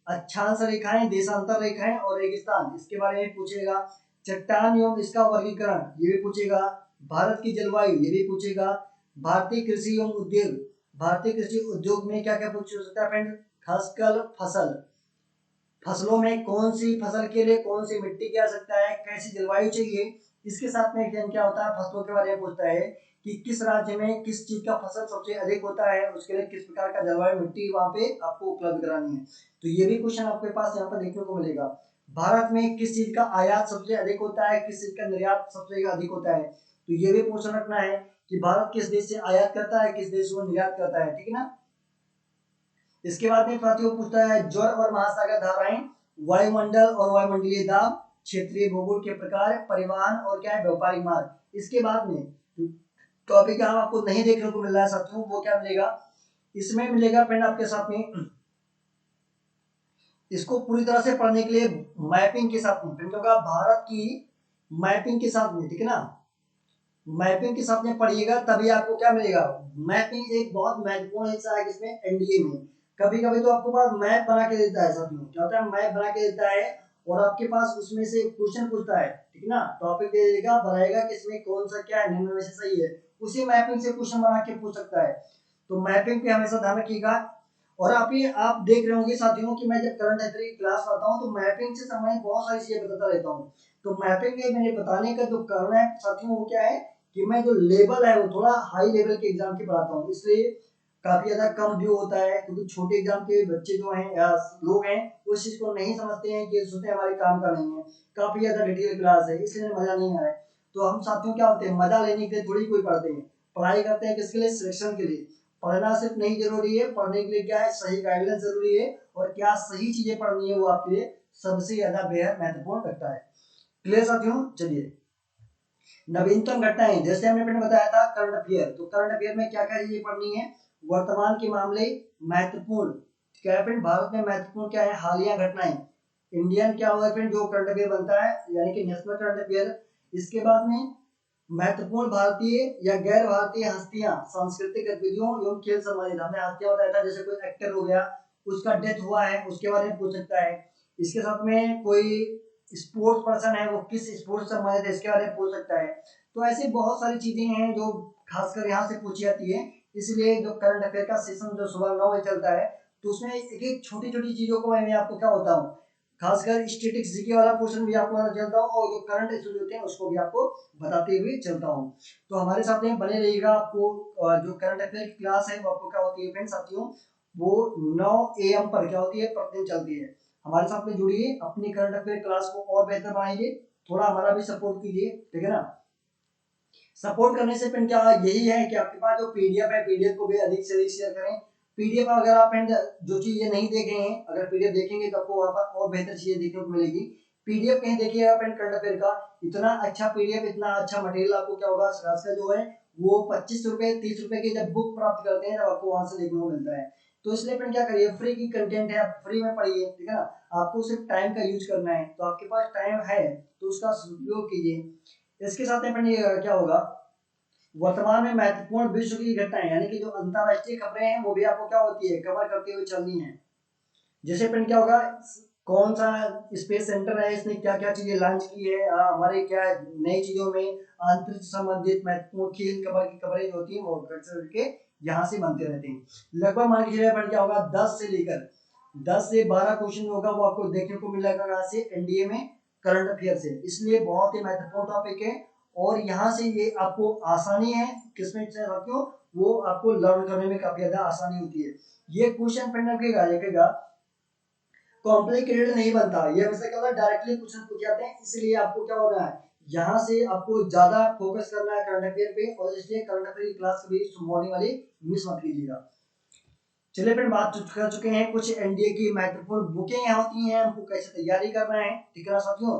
अक्षांश रेखाएं, देशांतर रेखाएं और रेगिस्तान, इसके बारे में पूछेगा। चट्टान एवं इसका वर्गीकरण, ये भी पूछेगा। भारत की जलवायु, ये भी पूछेगा। भारतीय कृषि एवं उद्योग, भारतीय कृषि उद्योग में क्या क्या पूछ सकता है फ्रेंड, खासकर फसल, फसलों में कौन सी फसल के लिए कौन सी मिट्टी की आवश्यकता है, कैसी जलवायु चाहिए। इसके साथ में क्या होता है, फसलों के बारे में पूछता है कि किस राज्य में किस चीज का फसल सबसे अधिक होता है, उसके लिए किस प्रकार का जलवायु मिट्टी वहां पे आपको उपलब्ध करानी है। तो ये भी क्वेश्चन आपके पास यहाँ पर देखने को मिलेगा। भारत में किस चीज का आयात सबसे अधिक होता है, किस चीज का निर्यात सबसे अधिक होता है, तो ये भी क्वेश्चन रखना है कि भारत किस देश से आयात करता है, किस देश को निर्यात करता है, ठीक है ना। इसके बाद में साथियों पूछता है ज्वर और महासागर धाराएं, वायुमंडल और वायुमंडलीय दाब, क्षेत्रीय भूगोल के प्रकार, परिवहन और क्या है, व्यापारिक मार्ग। इसके बाद में टॉपिक यहाँ आपको नहीं देखने को मिल रहा है साथियों, वो क्या मिलेगा, इसमें मिलेगा फ्रेंड आपके साथ में, इसको पूरी तरह से पढ़ने के लिए मैपिंग के साथ में, फ्रेंड होगा भारत की मैपिंग के साथ में, ठीक है ना। मैपिंग के साथ में पढ़िएगा तभी आपको क्या मिलेगा। मैपिंग एक बहुत महत्वपूर्ण हिस्सा है किसमें, एनडीए में। कभी कभी तो आपको पास मैप बना के देता है साथियों, क्या होता है मैप बना के देता है और आपके पास उसमें से क्वेश्चन पूछता है, ठीक है ना, टॉपिक दे देगा, बनाएगा कि इसमें कौन सा क्या है निम्न में से सही है, उसी मैपिंग से क्वेश्चन बना के पूछ सकता है। तो मैपिंग पे हमेशा ध्यान रखिएगा। और आप देख रहे होंगे साथियों कि मैं जब करंट अफेयर की क्लास लाता हूँ तो मैपिंग से संबंधित बहुत सारी चीजें बताता रहता हूँ। तो मैपिंग में मेरे बताने का जो कारण है साथियों वो क्या है कि मैं जो लेवल है वो थोड़ा हाई लेवल के एग्जाम की पढ़ाता हूँ, इसलिए काफी ज्यादा कम व्यू होता है, क्योंकि छोटे एग्जाम के बच्चे जो हैं या लोग हैं उस चीज को नहीं समझते हैं कि सोचते हैं हमारे काम का नहीं है, काफी ज्यादा डिटेल क्लास है इसलिए मजा नहीं आ रहा है। तो हम साथियों क्या होते हैं मजा लेने के लिए थोड़ी कोई पढ़ते हैं, पढ़ाई करते हैं किसके लिए, सिलेक्शन के लिए। पढ़ना सिर्फ नहीं जरूरी है, पढ़ने के लिए क्या है सही गाइडेंस जरूरी है, और क्या सही चीजें पढ़नी है वो आपके लिए सबसे ज्यादा बेहद महत्वपूर्ण रखता है। क्लियर साथियों, चलिए नवीनतम घटनाएं जैसे हमने पहले बताया था करंट अफेयर, तो करंट अफेयर में क्या क्या चीजें पढ़नी है, वर्तमान के मामले, महत्वपूर्ण क्या है भारत में महत्वपूर्ण क्या है, हालिया घटनाएं, इंडियन क्या होगा जो करंट अफेयर बनता है यानी कि नेशनल करंट अफेयर। इसके बाद में महत्वपूर्ण भारतीय या गैर भारतीय हस्तियां, सांस्कृतिक गतिविधियों एवं खेल संबंधित, हमने हस्तियां बताया था जैसे कोई एक्टर हो गया उसका डेथ हुआ है उसके बारे में पूछ सकता है। इसके साथ में कोई स्पोर्ट्स पर्सन है वो किस स्पोर्ट्स से संबंधित है इसके बारे में पूछ सकता है। तो ऐसी बहुत सारी चीजें हैं जो खासकर यहाँ से पूछी जाती है, इसलिए जो करंट अफेयर का सेशन जो सुबह 9 बजे चलता है तो उसमें एक एक छोटी छोटी चीजों को मैं आपको क्या होता हूँ, खासकर स्टैटिक्स जीके वाला पोर्शन भी आपको पता चलता हूँ और जो करंट इश्यूज होते हैं उसको भी आपको बताते हुए चलता हूँ। तो हमारे साथ में बने रहिएगा, आपको जो करंट अफेयर की क्लास है वो आपको क्या होती है फ्रेंड्स साथियों, वो 9 AM पर क्या होती है प्रतिदिन चलती है। हमारे साथ में जुड़िए, अपनी करंट अफेयर क्लास को और बेहतर बनाइए, थोड़ा हमारा भी सपोर्ट कीजिए, ठीक है ना। सपोर्ट करने से फ्रेंड क्या यही है कि आपके पास जो पीडीएफ है पीडीएफ को भी अधिक से अधिक शेयर करें। पीडीएफ अगर आप फ्रेंड जो चीजें नहीं देखे हैं अगर पीडीएफ देखेंगे तो आपको वहां पर और बेहतर चीजें देखने को मिलेगी। पीडीएफ कहीं देखिएगा फ्रेंड करंट अफेयर का, इतना अच्छा पीडीएफ इतना अच्छा मटेरियल आपको क्या होगा खासकर जो है वो 25 रुपए 30 रुपए की जब बुक प्राप्त करते हैं तब आपको वहां से देखने को मिलता है। तो इसलिए फ्रेंड क्या करिए, फ्री की कंटेंट है आप फ्री में पढ़िए, ठीक है ना। आपको सिर्फ टाइम का यूज करना है, तो आपके पास टाइम है तो उसका सदुपयोग कीजिए। इसके साथ में फ्रेंड क्या होगा, वर्तमान में महत्वपूर्ण विश्व की घटनाएं यानी कि जो अंतरराष्ट्रीय खबरें हैं वो भी आपको क्या होती है कवर करते हुए चलनी है। जैसे फ्रेंड क्या होगा, कौन सा स्पेस सेंटर है इसने क्या क्या चीजें लॉन्च की है, हमारे क्या नई चीजों में अंतरिक्ष संबंधित महत्वपूर्ण खेल खबर की खबरें जो होती है वो अक्सर के यहाँ से बनते रहते हैं। लगभग मान के चलिए फ्रेंड क्या होगा 10 से 12 क्वेश्चन होगा वो आपको देखने को मिलेगा यहाँ से एनडीए में करंट अफेयर से, इसलिए बहुत ही महत्वपूर्ण टॉपिक है। और यहाँ से ये आपको आसानी है किसमें रखो, वो आपको लर्न करने में काफी ज्यादा आसानी होती है। ये क्वेश्चन फ्रेंड देखेगा कॉम्प्लिकेटेड नहीं बनता, ये हमेशा क्या होता है डायरेक्टली क्वेश्चन पूछ जाते हैं, इसलिए आपको क्या हो रहा है यहाँ से आपको ज्यादा फोकस करना है करंट अफेयर पे, और इसलिए करंट अफेयर की क्लास कभी मॉर्निंग वाली मिस मत कीजिएगा। चलिए फिर बात कर चुके हैं कुछ एनडीए की महत्वपूर्ण बुकें यहाँ होती हैं, हमको कैसे तैयारी करना है, ठीक है ना साथियों।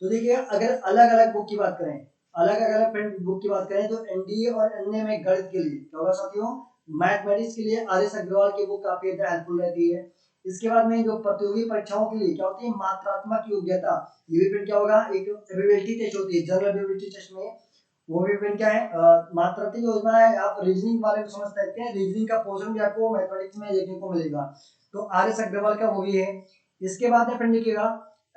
तो देखिए अगर अलग अलग बुक की बात करें, अलग अलग बुक की बात करें तो एनडीए और एनए में गणित के लिए क्या होगा साथियों, मैथमेटिक्स के लिए आर एस अग्रवाल की बुक काफी ज्यादा हेल्पफुल रहती है। इसके बाद में जो प्रतियोगी परीक्षाओं के लिए क्या होती है मात्रात्मक योग्यता, ये भी फिर क्या होगा एक एबिलिटी टेस्ट होती है, जनरल एबिलिटी टेस्ट में वो भी फिर क्या है मात्रात्मक योजना है, आप रीजनिंग वाले को समझ सकते हैं, रीजनिंग का पोर्शन भी आपको मैथमेटिक्स में देखने को मिलेगा, तो आर एस अग्रवाल का वो भी है। इसके बाद में फिर देखिएगा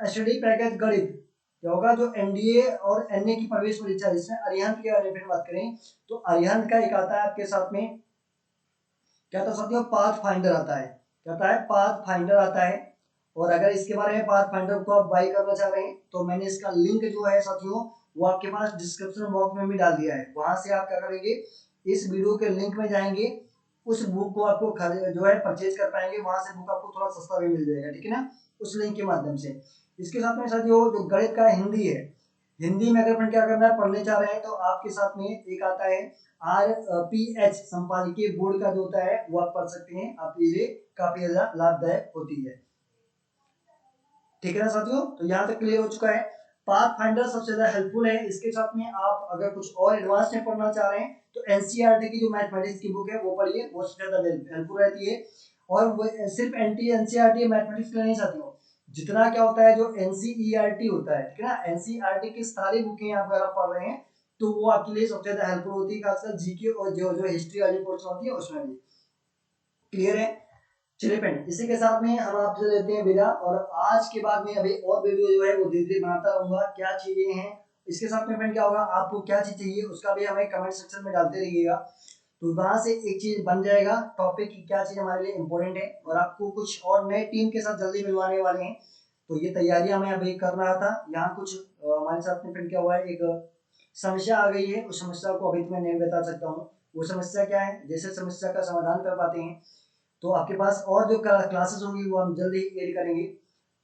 स्टडी पैकेज गणित क्या होगा, जो एनडीए और एनए की प्रवेश परीक्षा जिसमें अरिहंत के बारे में बात करें तो अरिहंत का एक आता है आपके साथ में क्या था साथियों, पाथ फाइंडर आता है, क्या आता है पाथ फाइंडर आता है। और अगर इसके बारे में पाथ फाइंडर को आप बाई करना चाह रहे हैं तो मैंने इसका लिंक जो है साथियों वो आपके पास डिस्क्रिप्शन बॉक्स में भी डाल दिया है, वहां से आप क्या करेंगे इस वीडियो के लिंक में जाएंगे, उस बुक को आपको जो है परचेज कर पाएंगे, वहां से बुक आपको थोड़ा सस्ता भी मिल जाएगा, ठीक है ना, उस लिंक के माध्यम से। इसके साथ में साथियों जो गणित का हिंदी है, हिंदी में अगर अपन क्या करना है पढ़ने चाह रहे हैं तो आपके साथ में एक आता है RPH संपादकीय बोर्ड का जो होता है वो आप पढ़ सकते हैं, आपके लिए काफी ज्यादा लाभदायक होती है, ठीक है ना साथियों। तो यहाँ तक क्लियर हो चुका है, पाथ फाइंडर सबसे ज्यादा हेल्पफुल है। इसके साथ में आप अगर कुछ और एडवांस में पढ़ना चाह रहे हैं तो एनसीईआरटी की जो मैथमेटिक्स की बुक है वो पढ़िए, वो सबसे ज्यादा हेल्पफुल रहती है। और वो सिर्फ एनसीईआरटी मैथमेटिक्स के लिए नहीं साथियों, जितना क्या होता है जो एनसीईआरटी होता है, ठीक है ना, एनसीईआरटी की सारी बुकें आप अगर आप पढ़ रहे हैं तो वो आपके लिए सबसे ज्यादा हेल्पफुल होती है, खासकर जीके और जो जो हिस्ट्री वाली पोर्शन होती है उसमें भी। क्लियर है, चलिए फ्रेंड, इसी के साथ में हम आपसे लेते हैं विदा, और आज के बाद में अभी और वीडियो जो है वो धीरे धीरे बनाता रहूंगा। क्या चीजें हैं इसके साथ में फ्रेंड, क्या होगा, आपको क्या चीज चाहिए उसका भी हमें कमेंट सेक्शन में डालते रहिएगा, तो वहां से एक चीज बन जाएगा टॉपिक की क्या चीज हमारे लिए इम्पोर्टेंट है, और आपको कुछ और नए टीम के साथ जल्दी मिलवाने वाले हैं। तो ये तैयारियां मैं अभी कर रहा था। यहाँ कुछ हमारे साथ में फ्रेंड क्या हुआ है, एक समस्या आ गई है। उस समस्या को अभी तो मैं नहीं बता सकता हूँ वो समस्या क्या है। जैसे समस्या का समाधान कर पाते हैं तो आपके पास और जो क्लासेस होंगी वो हम जल्दी ऐड करेंगे।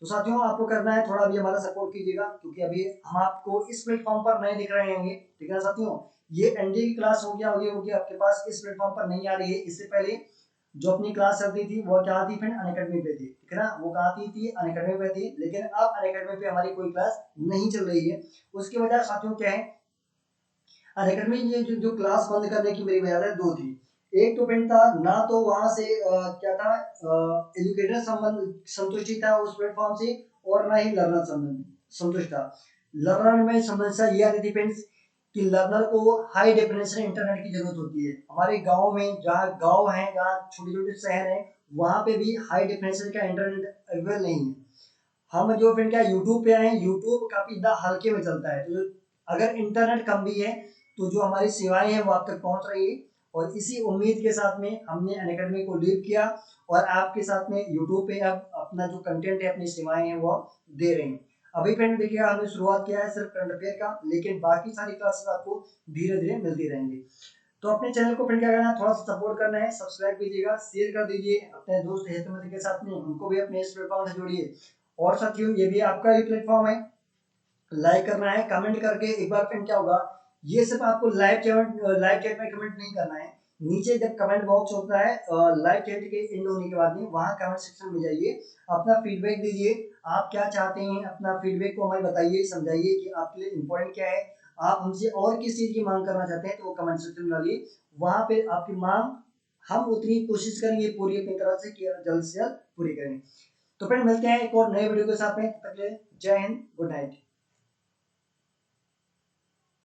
तो साथियों, आपको करना है थोड़ा भी हमारा सपोर्ट कीजिएगा, क्योंकि अभी हम आपको इस प्लेटफॉर्म पर नहीं दिख रहे हैं। ठीक है साथियों, ये एनडीए की क्लास हो गया होगी आपके पास इस प्लेटफॉर्म पर नहीं आ रही है। इससे पहले जो अपनी क्लास चलती थी वो क्या थी फ्रेंड, अनअकैडमी पे थी। ठीक है ना, वो कहाँ थी अनअकैडमी पे थी, लेकिन अब अनअकैडमी पे हमारी कोई क्लास नहीं चल रही है। उसकी वजह साथियों क्या है, अनअकैडमी ये जो क्लास बंद करने की मेरी वजह दो थी। एक तो फ्रेंड था ना, तो वहां से क्या था, एजुकेटर संबंध संतुष्टि था उस प्लेटफॉर्म से, और ना ही लर्नर संबंध संतुष्ट था। लर्नर में समस्या ये आती थी फ्रेंड्स कि लर्नर को हाई डेफिनेशन इंटरनेट की जरूरत होती है। हमारे गांव में, जहाँ गांव है, जहाँ छोटे छोटे शहर है, वहां पे भी हाई डेफिनेशन का इंटरनेट अवेलेबल नहीं है। हम जो फ्रेंड क्या यूट्यूब पे आए, यूट्यूब काफी हल्के में चलता है, तो अगर इंटरनेट कम भी है तो जो हमारी सेवाएं हैं वो आप तक पहुंच रही है। और इसी उम्मीद के साथ में हमने अनअकैडमी को लीव किया, और आपके साथ में यूट्यूब पे अब अपना जो कंटेंट है, अपनी सेवाएं हैं वो दे रहे हैं। अभी फ्रेंड देखिए, हमने शुरुआत किया है सिर्फ करंट अफेयर का, लेकिन बाकी सारी क्लासेस आपको धीरे धीरे मिलती रहेंगी। तो अपने चैनल को फ्रेंड क्या करना है, थोड़ा सा सपोर्ट करना है, सब्सक्राइब कीजिएगा, शेयर कर दीजिए अपने दोस्त हित मित्र के साथ में, उनको भी अपने इस प्लेटफॉर्म से जोड़िए। और साथियों, ये भी आपका ही प्लेटफॉर्म है, लाइक करना है, कमेंट करके एक बार फिर क्या होगा, ये सिर्फ आपको लाइव चैट में कमेंट नहीं करना है। नीचे जब कमेंट बॉक्स होता है लाइव चैट के एंड होने के बाद में, वहां कमेंट सेक्शन में जाइए, अपना फीडबैक दीजिए। आप क्या चाहते हैं, अपना फीडबैक को हमें बताइए, समझाइए कि आपके लिए इम्पोर्टेंट क्या है, आप हमसे और किस चीज की मांग करना चाहते हैं, तो वो कमेंट सेक्शन में डालिए। वहां पे आपकी मांग हम उतनी कोशिश करेंगे पूरी अपनी तरफ से कि जल्द से जल्द पूरी करें। तो फिर मिलते हैं एक और नए वीडियो के साथ में, तब तक के लिए जय हिंद, गुड नाइट।